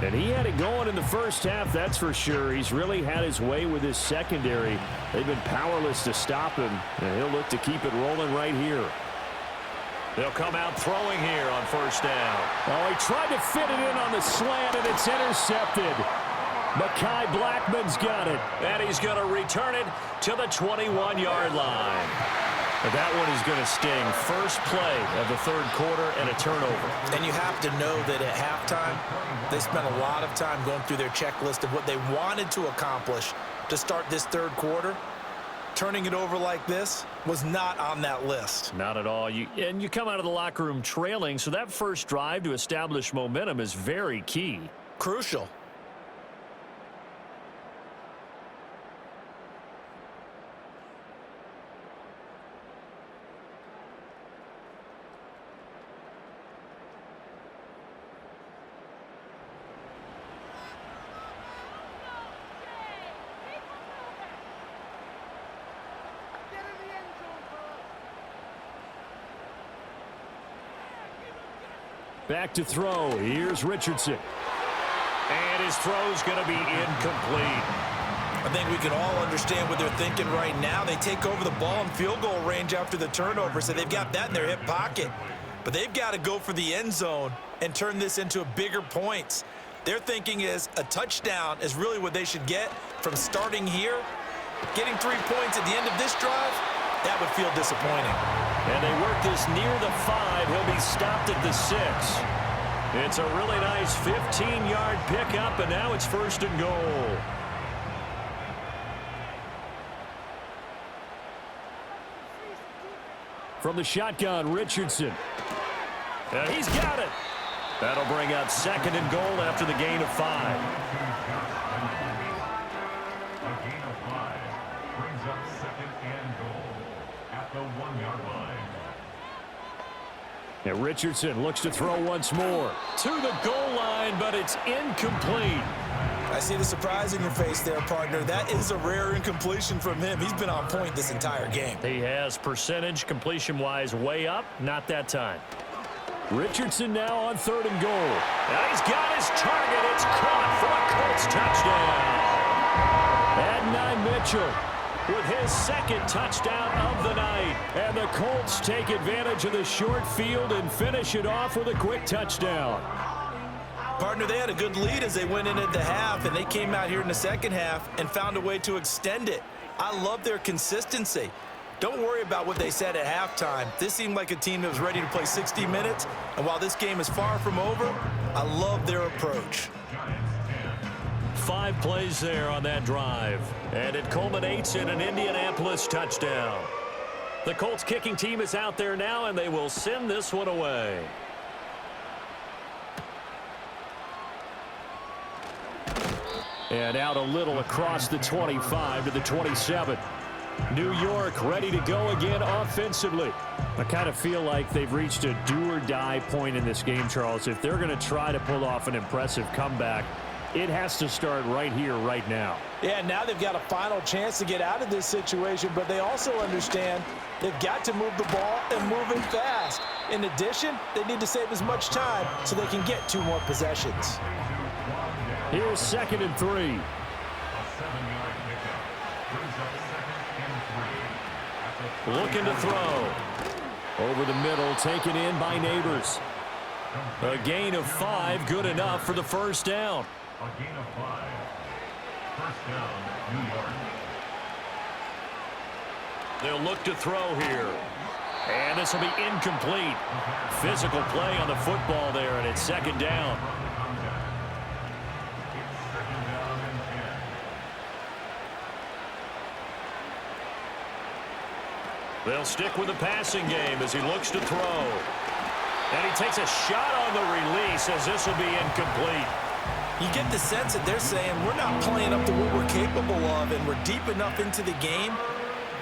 And he had it going in the first half, that's for sure. He's really had his way with his secondary. They've been powerless to stop him, and he'll look to keep it rolling right here. They'll come out throwing here on first down. Oh, he tried to fit it in on the slant, and it's intercepted. Mekhi Blackman's got it, and he's going to return it to the 21-yard line. But that one is going to sting. First play of the third quarter and a turnover. And you have to know that at halftime, they spent a lot of time going through their checklist of what they wanted to accomplish to start this third quarter. Turning it over like this was not on that list. Not at all. You come out of the locker room trailing, so that first drive to establish momentum is very key. Crucial. Back to throw. Here's Richardson. And his throw's going to be incomplete. I think we can all understand what they're thinking right now. They take over the ball in field goal range after the turnover, so they've got that in their hip pocket. but they've got to go for the end zone and turn this into a bigger points. Their thinking is a touchdown is really what they should get from starting here. Getting 3 points at the end of this drive, that would feel disappointing. And they work this near the 5. He'll be stopped at the 6. It's a really nice 15-yard pickup, and now it's 1st and goal. From the shotgun, Richardson. And he's got it. That'll bring up 2nd and goal after the gain of 5. A gain of 5 brings up 2nd and goal at the 1-yard line. And Richardson looks to throw once more to the goal line, but it's incomplete. I see the surprise in your face there, partner. That is a rare incompletion from him. He's been on point this entire game. He has percentage completion-wise way up, not that time. Richardson now on 3rd and goal. Now he's got his target. It's caught for a Colts touchdown. Adonai Mitchell with his 2nd touchdown of the night. And the Colts take advantage of the short field and finish it off with a quick touchdown. Partner, they had a good lead as they went into the half, and they came out here in the second half and found a way to extend it. I love their consistency. Don't worry about what they said at halftime. This seemed like a team that was ready to play 60 minutes, and while this game is far from over, I love their approach. 5 plays there on that drive, and it culminates in an Indianapolis touchdown. The Colts kicking team is out there now, and they will send this one away. And out a little across the 25 to the 27. New York ready to go again offensively. I kind of feel like they've reached a do-or-die point in this game, Charles. If they're going to try to pull off an impressive comeback, it has to start right here, right now. Yeah, now they've got a final chance to get out of this situation, but they also understand they've got to move the ball and move it fast. In addition, they need to save as much time so they can get 2 more possessions. Here's 2nd and 3. A 7-yard pickup brings up 2nd and 3. Looking to throw. Over the middle, taken in by Neighbors. A gain of 5, good enough for the 1st down. A gain of 5. 1st down, New York. They'll look to throw here. And this will be incomplete. Physical play on the football there, and it's 2nd down. They'll stick with the passing game as he looks to throw. And he takes a shot on the release as this will be incomplete. You get the sense that they're saying we're not playing up to what we're capable of, and we're deep enough into the game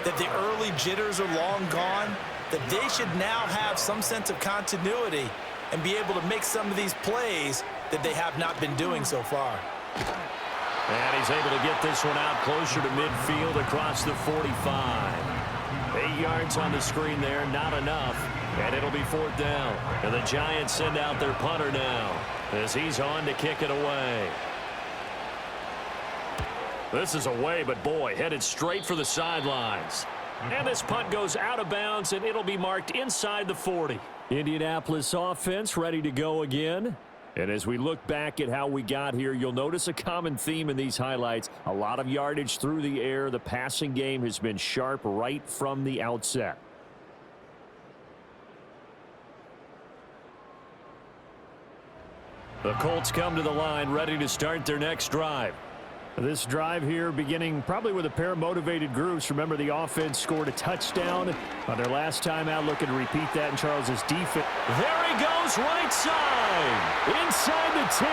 that the early jitters are long gone, that they should now have some sense of continuity and be able to make some of these plays that they have not been doing so far. And he's able to get this one out closer to midfield across the 45. 8 yards on the screen there, not enough. And it'll be 4th down. And the Giants send out their punter now as he's on to kick it away. This is away, but boy, headed straight for the sidelines. And this punt goes out of bounds, and it'll be marked inside the 40. Indianapolis offense ready to go again. And as we look back at how we got here, you'll notice a common theme in these highlights. A lot of yardage through the air. The passing game has been sharp right from the outset. The Colts come to the line ready to start their next drive. This drive here beginning probably with a pair of motivated groups. Remember, the offense scored a touchdown on their last time out. Looking to repeat that in Charles's defense. There he goes, right side. Inside the 10.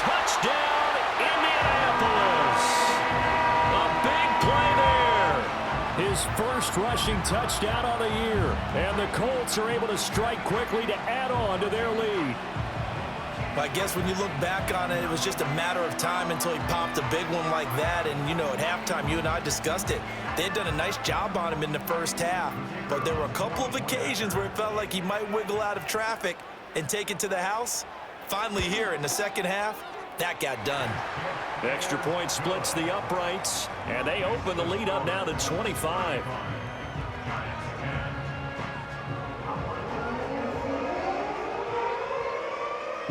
Touchdown, Indianapolis. A big play there. His first rushing touchdown on the year. And the Colts are able to strike quickly to add on to their lead. I guess when you look back on it, it was just a matter of time until he popped a big one like that. And, you know, at halftime, you and I discussed it. They had done a nice job on him in the first half. But there were a couple of occasions where it felt like he might wiggle out of traffic and take it to the house. Finally here in the second half, that got done. Extra point splits the uprights, and they open the lead up now to 25.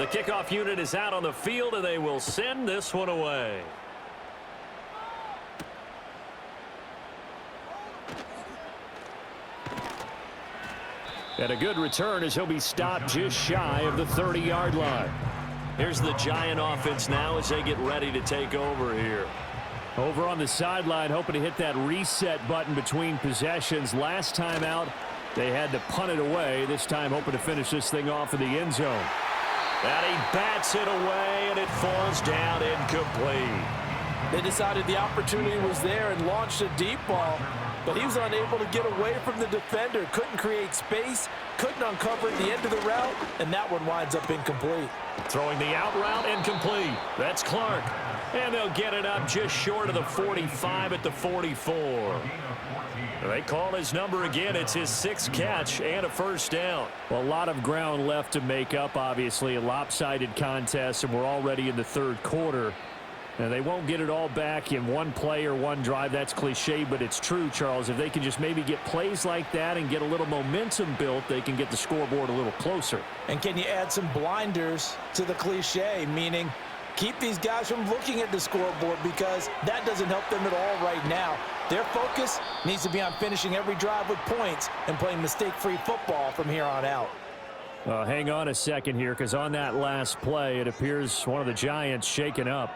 The kickoff unit is out on the field, and they will send this one away. And a good return as he'll be stopped just shy of the 30-yard line. Here's the Giant offense now as they get ready to take over here. Over on the sideline, hoping to hit that reset button between possessions. Last time out, they had to punt it away. This time, hoping to finish this thing off in the end zone. And he bats it away, and it falls down incomplete. They decided the opportunity was there and launched a deep ball, but he was unable to get away from the defender. Couldn't create space, couldn't uncover at the end of the route, and that one winds up incomplete. Throwing the out route, incomplete. That's Clark. And they'll get it up just short of the 45 at the 44. They call his number again. It's his 6th catch and a first down. Well, a lot of ground left to make up, obviously. A lopsided contest, and we're already in the third quarter. And they won't get it all back in one play or one drive. That's cliche, but it's true, Charles. If they can just maybe get plays like that and get a little momentum built, they can get the scoreboard a little closer. And can you add some blinders to the cliche, meaning keep these guys from looking at the scoreboard, because that doesn't help them at all right now. Their focus needs to be on finishing every drive with points and playing mistake-free football from here on out. Hang on a second here, because on that last play, it appears one of the Giants shaken up.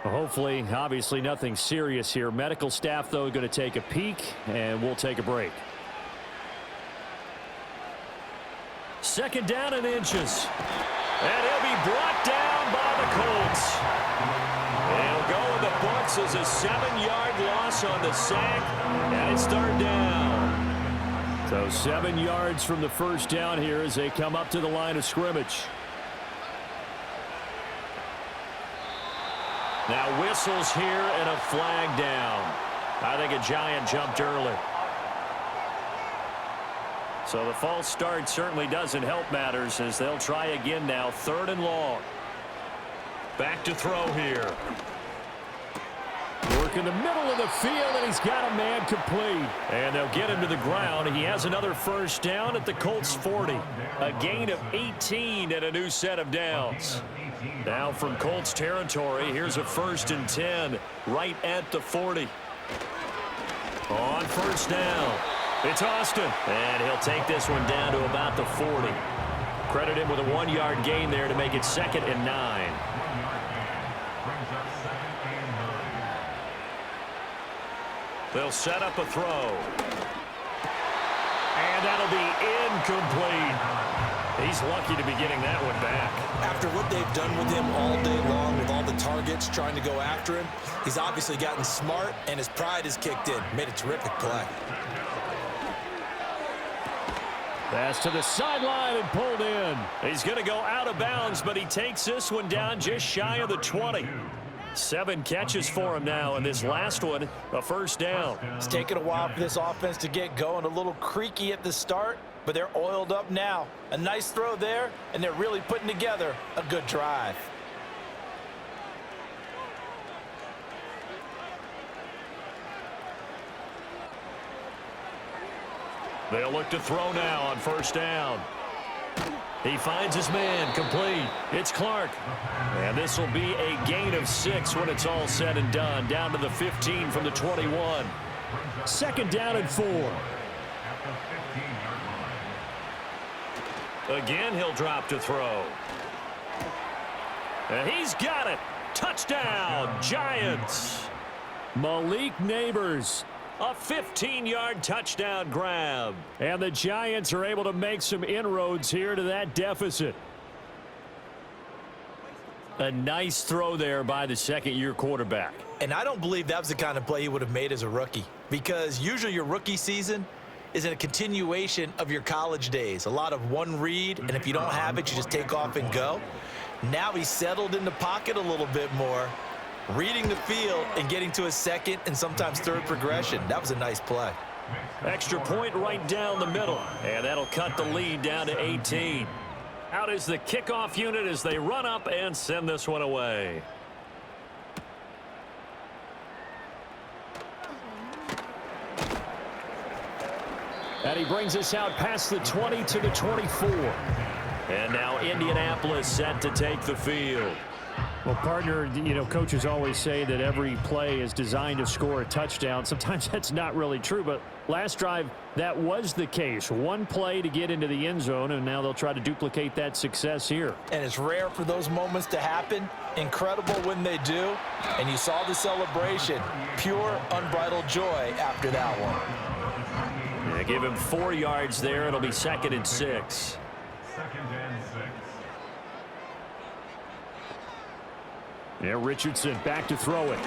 Hopefully, obviously, nothing serious here. Medical staff, though, going to take a peek, and we'll take a break. 2nd down and inches. And he'll be brought down by the Colts. He'll go in the books as a 7-yard loss on the sack, and it's 3rd down. So 7 yards from the first down here as they come up to the line of scrimmage. Now whistles here and a flag down. I think a Giant jumped early. So the false start certainly doesn't help matters as they'll try again now. 3rd and long. Back to throw here. Work in the middle of the field, and he's got a man complete. And they'll get him to the ground. He has another first down at the Colts 40. A gain of 18 and a new set of downs. Now from Colts territory, here's a 1st and 10 right at the 40. On first down, it's Austin. And he'll take this one down to about the 40. Credit him with a 1-yard gain there to make it 2nd and 9. They'll set up a throw. And that'll be incomplete. He's lucky to be getting that one back. After what they've done with him all day long with all the targets trying to go after him, he's obviously gotten smart, and his pride has kicked in. Made a terrific play. Pass to the sideline and pulled in. He's going to go out of bounds, but he takes this one down just shy of the 20. 7 catches for him now, and this last one, a first down. It's taken a while for this offense to get going. A little creaky at the start, but they're oiled up now. A nice throw there, and they're really putting together a good drive. They'll look to throw now on first down. He finds his man, complete. It's Clark. And this will be a gain of 6 when it's all said and done. Down to the 15 from the 21. 2nd down and 4. Again, he'll drop to throw. And he's got it. Touchdown, Giants. Malik Neighbors. A 15-yard touchdown grab. And the Giants are able to make some inroads here to that deficit. A nice throw there by the 2nd-year quarterback. And I don't believe that was the kind of play he would have made as a rookie, because usually your rookie season is a continuation of your college days. A lot of one read, and if you don't have it, you just take off and go. Now he's settled in the pocket a little bit more, reading the field and getting to a 2nd and sometimes 3rd progression. That was a nice play. Extra point right down the middle, and that'll cut the lead down to 18. Out is the kickoff unit as they run up and send this one away. And he brings us out past the 20 to the 24. And now Indianapolis set to take the field. Well, partner, you know, coaches always say that every play is designed to score a touchdown. Sometimes that's not really true, but last drive, that was the case. One play to get into the end zone, and now they'll try to duplicate that success here. And it's rare for those moments to happen. Incredible when they do. And you saw the celebration. Pure, unbridled joy after that one. Yeah, give him 4 yards there. It'll be 2nd and 6. 2nd and 6. Yeah, Richardson back to throw it.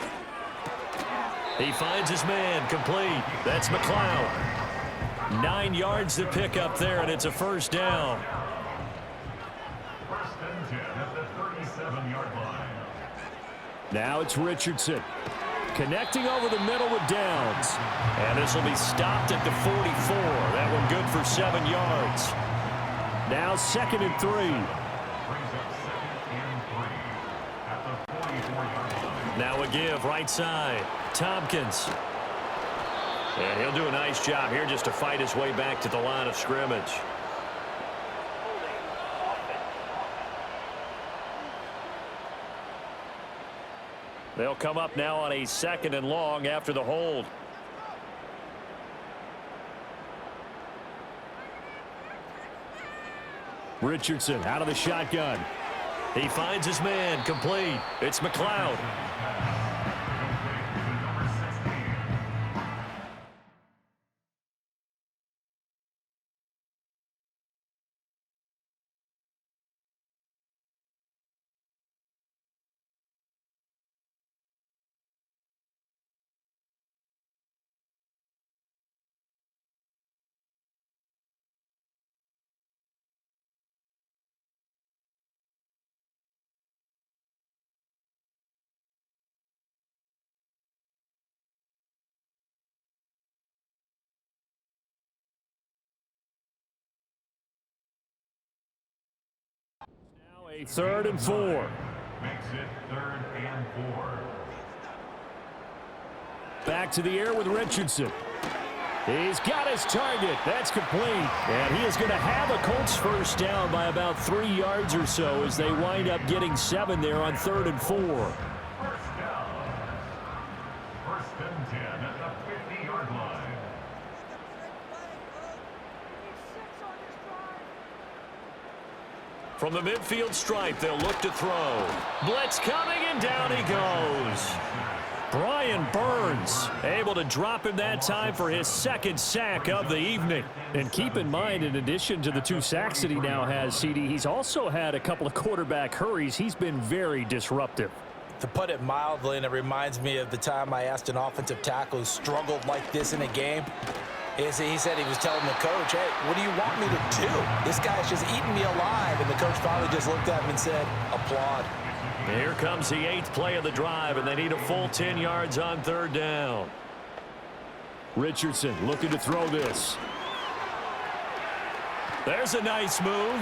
He finds his man, complete. That's McLeod. 9 yards to pick up there, and it's a first down. 1st and 10 at the 37-yard line. Now it's Richardson. Connecting over the middle with Downs. And this will be stopped at the 44. That one good for 7 yards. Now 2nd and 3. Brings up 2nd and 3 at the 44-yard line. Now a give, right side. Tompkins. And he'll do a nice job here just to fight his way back to the line of scrimmage. They'll come up now on a 2nd and long after the hold. Richardson out of the shotgun. He finds his man, complete. It's McLeod. A 3rd and 4. Makes it 3rd and 4. Back to the air with Richardson. He's got his target. That's complete. And he is going to have a Colts first down by about 3 yards or so as they wind up getting 7 there on 3rd and 4. 1st down. 1st and 10 at the 50-yard line. From the midfield stripe, they'll look to throw. Blitz coming, and down he goes. Brian Burns able to drop him that time for his 2nd sack of the evening. And keep in mind, in addition to the 2 sacks that he now has, CD, he's also had a couple of quarterback hurries. He's been very disruptive. To put it mildly, and it reminds me of the time I asked an offensive tackle who struggled like this in a game. He said he was telling the coach, hey, what do you want me to do? This guy's just eating me alive. And the coach finally just looked at him and said, applaud. Here comes the 8th play of the drive, and they need a full 10 yards on 3rd down. Richardson looking to throw this. There's a nice move.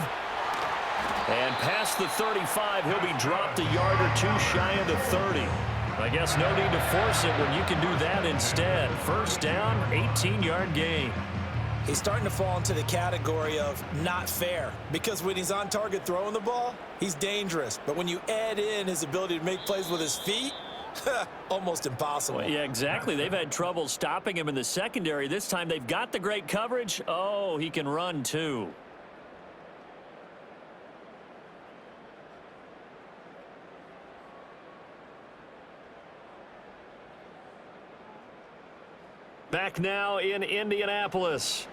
And past the 35, he'll be dropped a yard or 2 shy of the 30. I guess no need to force it when you can do that instead. First down, 18-yard gain. He's starting to fall into the category of not fair, because when he's on target throwing the ball, he's dangerous. But when you add in his ability to make plays with his feet, almost impossible. Well, yeah, exactly. They've had trouble stopping him in the secondary. This time they've got the great coverage. Oh, he can run too. Back now in Indianapolis.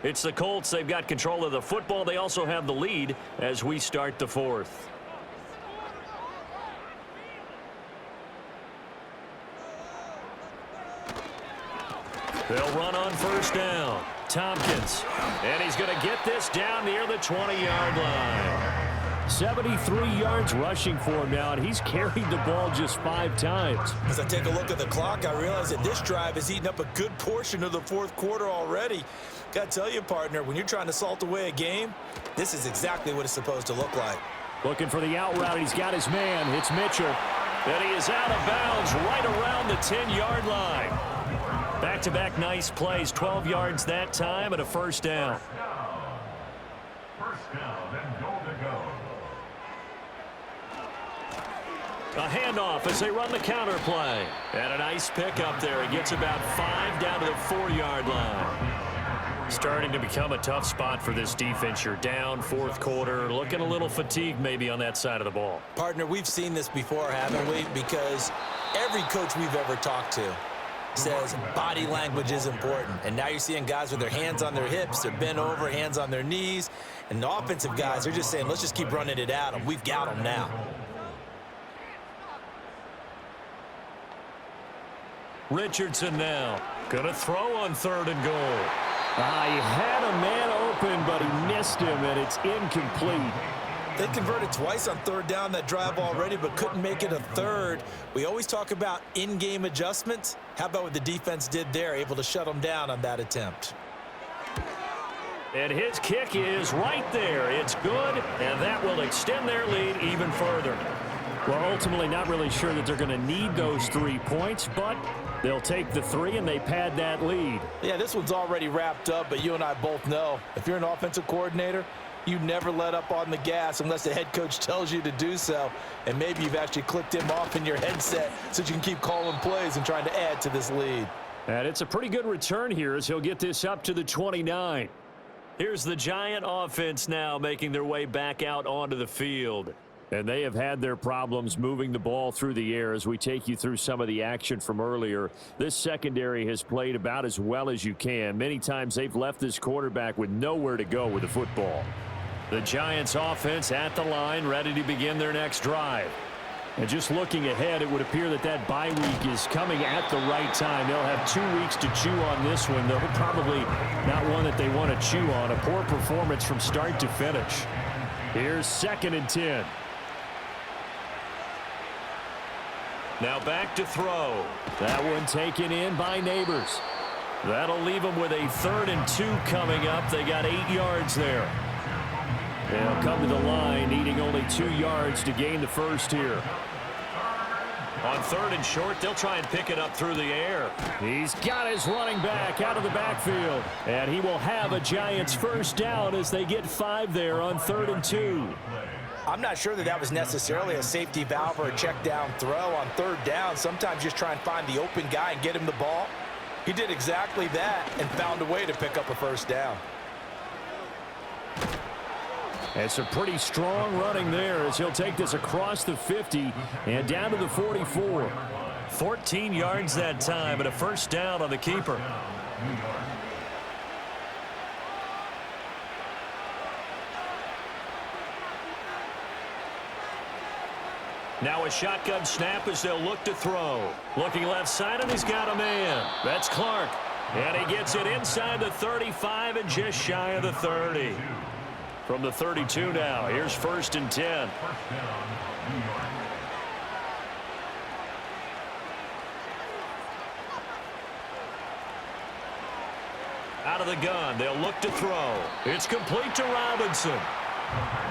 It's the Colts. They've got control of the football. They also have the lead as we start the 4th. They'll run on first down. Tompkins. And he's going to get this down near the 20-yard line. 73 yards rushing for him now, and he's carried the ball just 5 times. As I take a look at the clock, I realize that this drive has eaten up a good portion of the 4th quarter already. Got to tell you, partner, when you're trying to salt away a game, this is exactly what it's supposed to look like. Looking for the out route. He's got his man. It's Mitchell. And he is out of bounds right around the 10-yard line. Back-to-back nice plays. 12 yards that time and a first down. First down A handoff as they run the counter play. And a nice pickup there. He gets about 5 down to the 4-yard line. Starting to become a tough spot for this defense. You're down fourth quarter, looking a little fatigued maybe on that side of the ball. Partner, we've seen this before, haven't we? Because every coach we've ever talked to says body language is important. And now you're seeing guys with their hands on their hips, they're bent over, hands on their knees. And the offensive guys are just saying, let's just keep running it at them. We've got them now. Richardson now. Gonna throw on 3rd and goal. He had a man open, but he missed him, and it's incomplete. They converted twice on 3rd down that drive already, but couldn't make it a 3rd. We always talk about in-game adjustments. How about what the defense did there, able to shut them down on that attempt? And his kick is right there. It's good, and that will extend their lead even further. Well, ultimately not really sure that they're going to need those 3 points, but they'll take the 3 and they pad that lead. Yeah, this one's already wrapped up, but you and I both know if you're an offensive coordinator, you never let up on the gas unless the head coach tells you to do so. And maybe you've actually clicked him off in your headset so you can keep calling plays and trying to add to this lead. And it's a pretty good return here as he'll get this up to the 29. Here's the Giant offense now making their way back out onto the field. And they have had their problems moving the ball through the air as we take you through some of the action from earlier. This secondary has played about as well as you can. Many times they've left this quarterback with nowhere to go with the football. The Giants offense at the line, ready to begin their next drive. And just looking ahead, it would appear that that bye week is coming at the right time. They'll have 2 weeks to chew on this one, though probably not one that they want to chew on. A poor performance from start to finish. Here's 2nd and 10. Now back to throw. That one taken in by Neighbors. That'll leave them with a 3rd and 2 coming up. They got 8 yards there. They'll come to the line, needing only 2 yards to gain the first here. On 3rd and short, they'll try and pick it up through the air. He's got his running back out of the backfield. And he will have a Giants first down as they get 5 there on 3rd and 2. I'm not sure that was necessarily a safety valve or a check down throw on 3rd down. Sometimes just try and find the open guy and get him the ball. He did exactly that and found a way to pick up a first down. It's a pretty strong running there as he'll take this across the 50 and down to the 44. 14 yards that time and a first down on the keeper. Now a shotgun snap as they'll look to throw. Looking left side, and he's got a man. That's Clark. And he gets it inside the 35 and just shy of the 30. From the 32 now, here's 1st and 10. Out of the gun, they'll look to throw. It's complete to Robinson.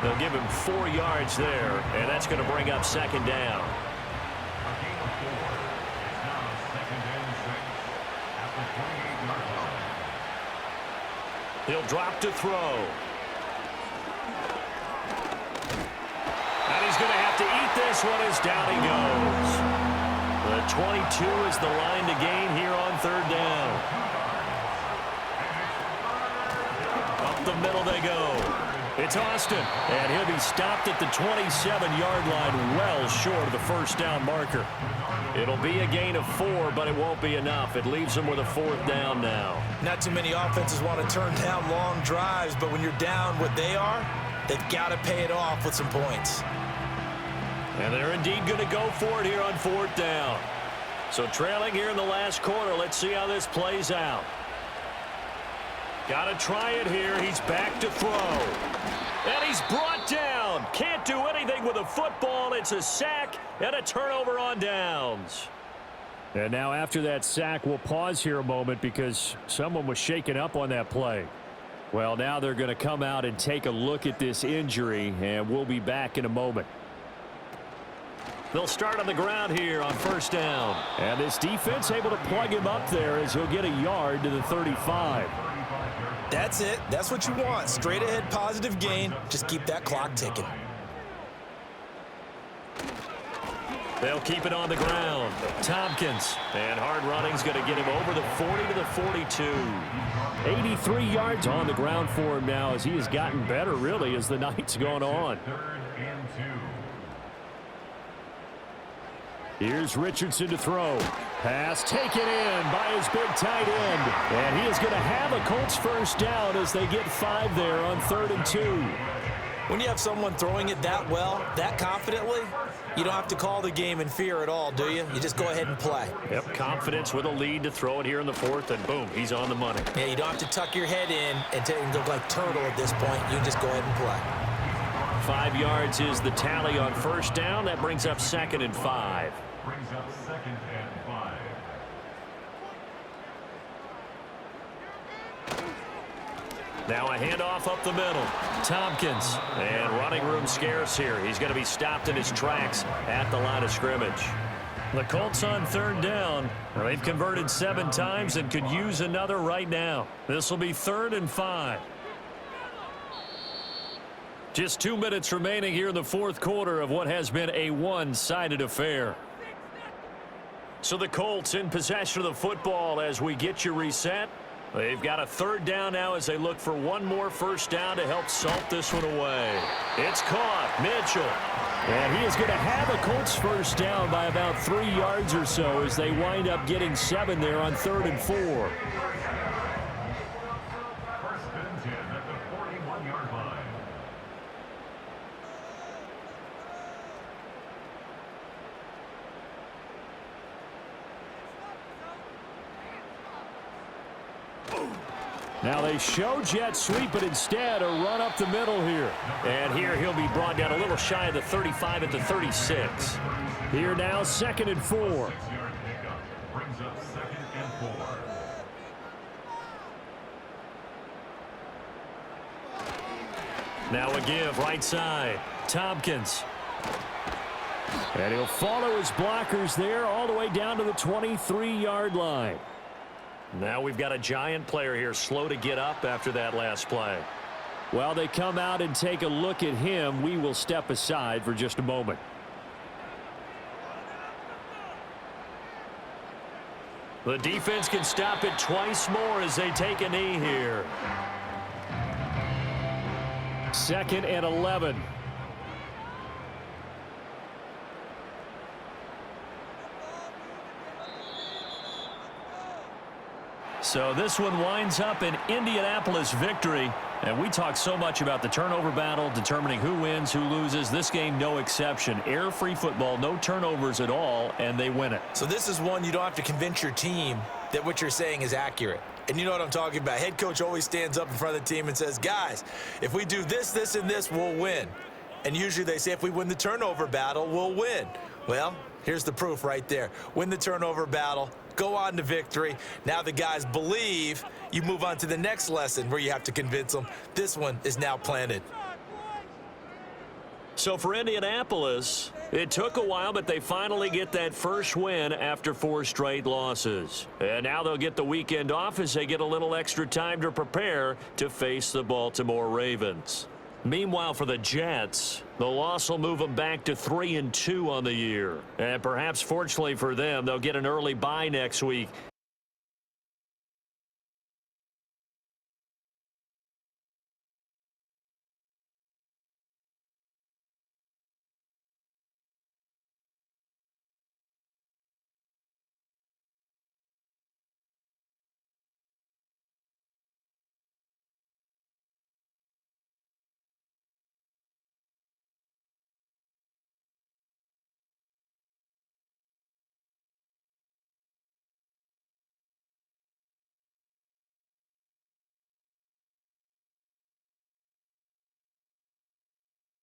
They'll give him 4 yards there, and that's going to bring up 2nd down. He'll drop to throw. And he's going to have to eat this one as down he goes. The 22 is the line to gain here on 3rd down. Up the middle they go. It's Austin, and he'll be stopped at the 27-yard line, well short of the first down marker. It'll be a gain of 4, but it won't be enough. It leaves them with a 4th down now. Not too many offenses want to turn down long drives, but when you're down what they are, they've got to pay it off with some points. And they're indeed going to go for it here on 4th down. So trailing here in the last quarter, let's see how this plays out. Got to try it here. He's back to throw. And he's brought down. Can't do anything with a football. It's a sack and a turnover on downs. And now after that sack, we'll pause here a moment because someone was shaken up on that play. Well, now they're going to come out and take a look at this injury, and we'll be back in a moment. They'll start on the ground here on 1st down. And this defense able to plug him up there as he'll get a yard to the 35. That's it. That's what you want. Straight ahead positive gain. Just keep that clock ticking. They'll keep it on the ground. Tompkins. And hard running's going to get him over the 40 to the 42. 83 yards on the ground for him now as he has gotten better, really, as the night's gone on. 3rd and 2. Here's Richardson to throw. Pass taken in by his big tight end. And he is going to have a Colts first down as they get 5 there on 3rd and 2. When you have someone throwing it that well, that confidently, you don't have to call the game in fear at all, do you? You just go ahead and play. Yep, confidence with a lead to throw it here in the 4th, and boom, he's on the money. Yeah, you don't have to tuck your head in and look like turtle at this point. You can just go ahead and play. 5 yards is the tally on first down. That brings up 2nd and 5. Brings up 2nd and 5. Now a handoff up the middle. Tompkins. And running room scarce here. He's going to be stopped in his tracks at the line of scrimmage. The Colts on 3rd down. They've converted 7 times and could use another right now. This will be 3rd and 5. Just 2 minutes remaining here in the 4th quarter of what has been a one-sided affair. So the Colts in possession of the football as we get you reset. They've got a 3rd down now as they look for one more first down to help salt this one away. It's caught. Mitchell. And he is going to have a Colts first down by about 3 yards or so as they wind up getting 7 there on 3rd and 4. 1st and 10 at the 41-yard line. Now they show jet sweep, but instead a run up the middle here. And here he'll be brought down a little shy of the 35 at the 36. Here now, 2nd and 4. 6-yard pickup brings up 2nd and 4. Now a give right side. Tompkins. And he'll follow his blockers there all the way down to the 23-yard line. Now we've got a giant player here slow to get up after that last play. While they come out and take a look at him, we will step aside for just a moment. The defense can stop it twice more as they take a knee here. 2nd and 11. So this one winds up an Indianapolis victory. And we talk so much about the turnover battle, determining who wins, who loses. This game, no exception. Error-free football, no turnovers at all, and they win it. So this is one you don't have to convince your team that what you're saying is accurate. And you know what I'm talking about. Head coach always stands up in front of the team and says, guys, if we do this, this, and this, we'll win. And usually they say if we win the turnover battle, we'll win. Well, here's the proof right there. Win the turnover battle. Go on to victory. Now the guys believe. You move on to the next lesson where you have to convince them. This one is now planted. So for Indianapolis, it took a while, but they finally get that first win after 4 straight losses. And now they'll get the weekend off as they get a little extra time to prepare to face the Baltimore Ravens. Meanwhile, for the Jets, the loss will move them back to 3-2 on the year. And perhaps fortunately for them, they'll get an early bye next week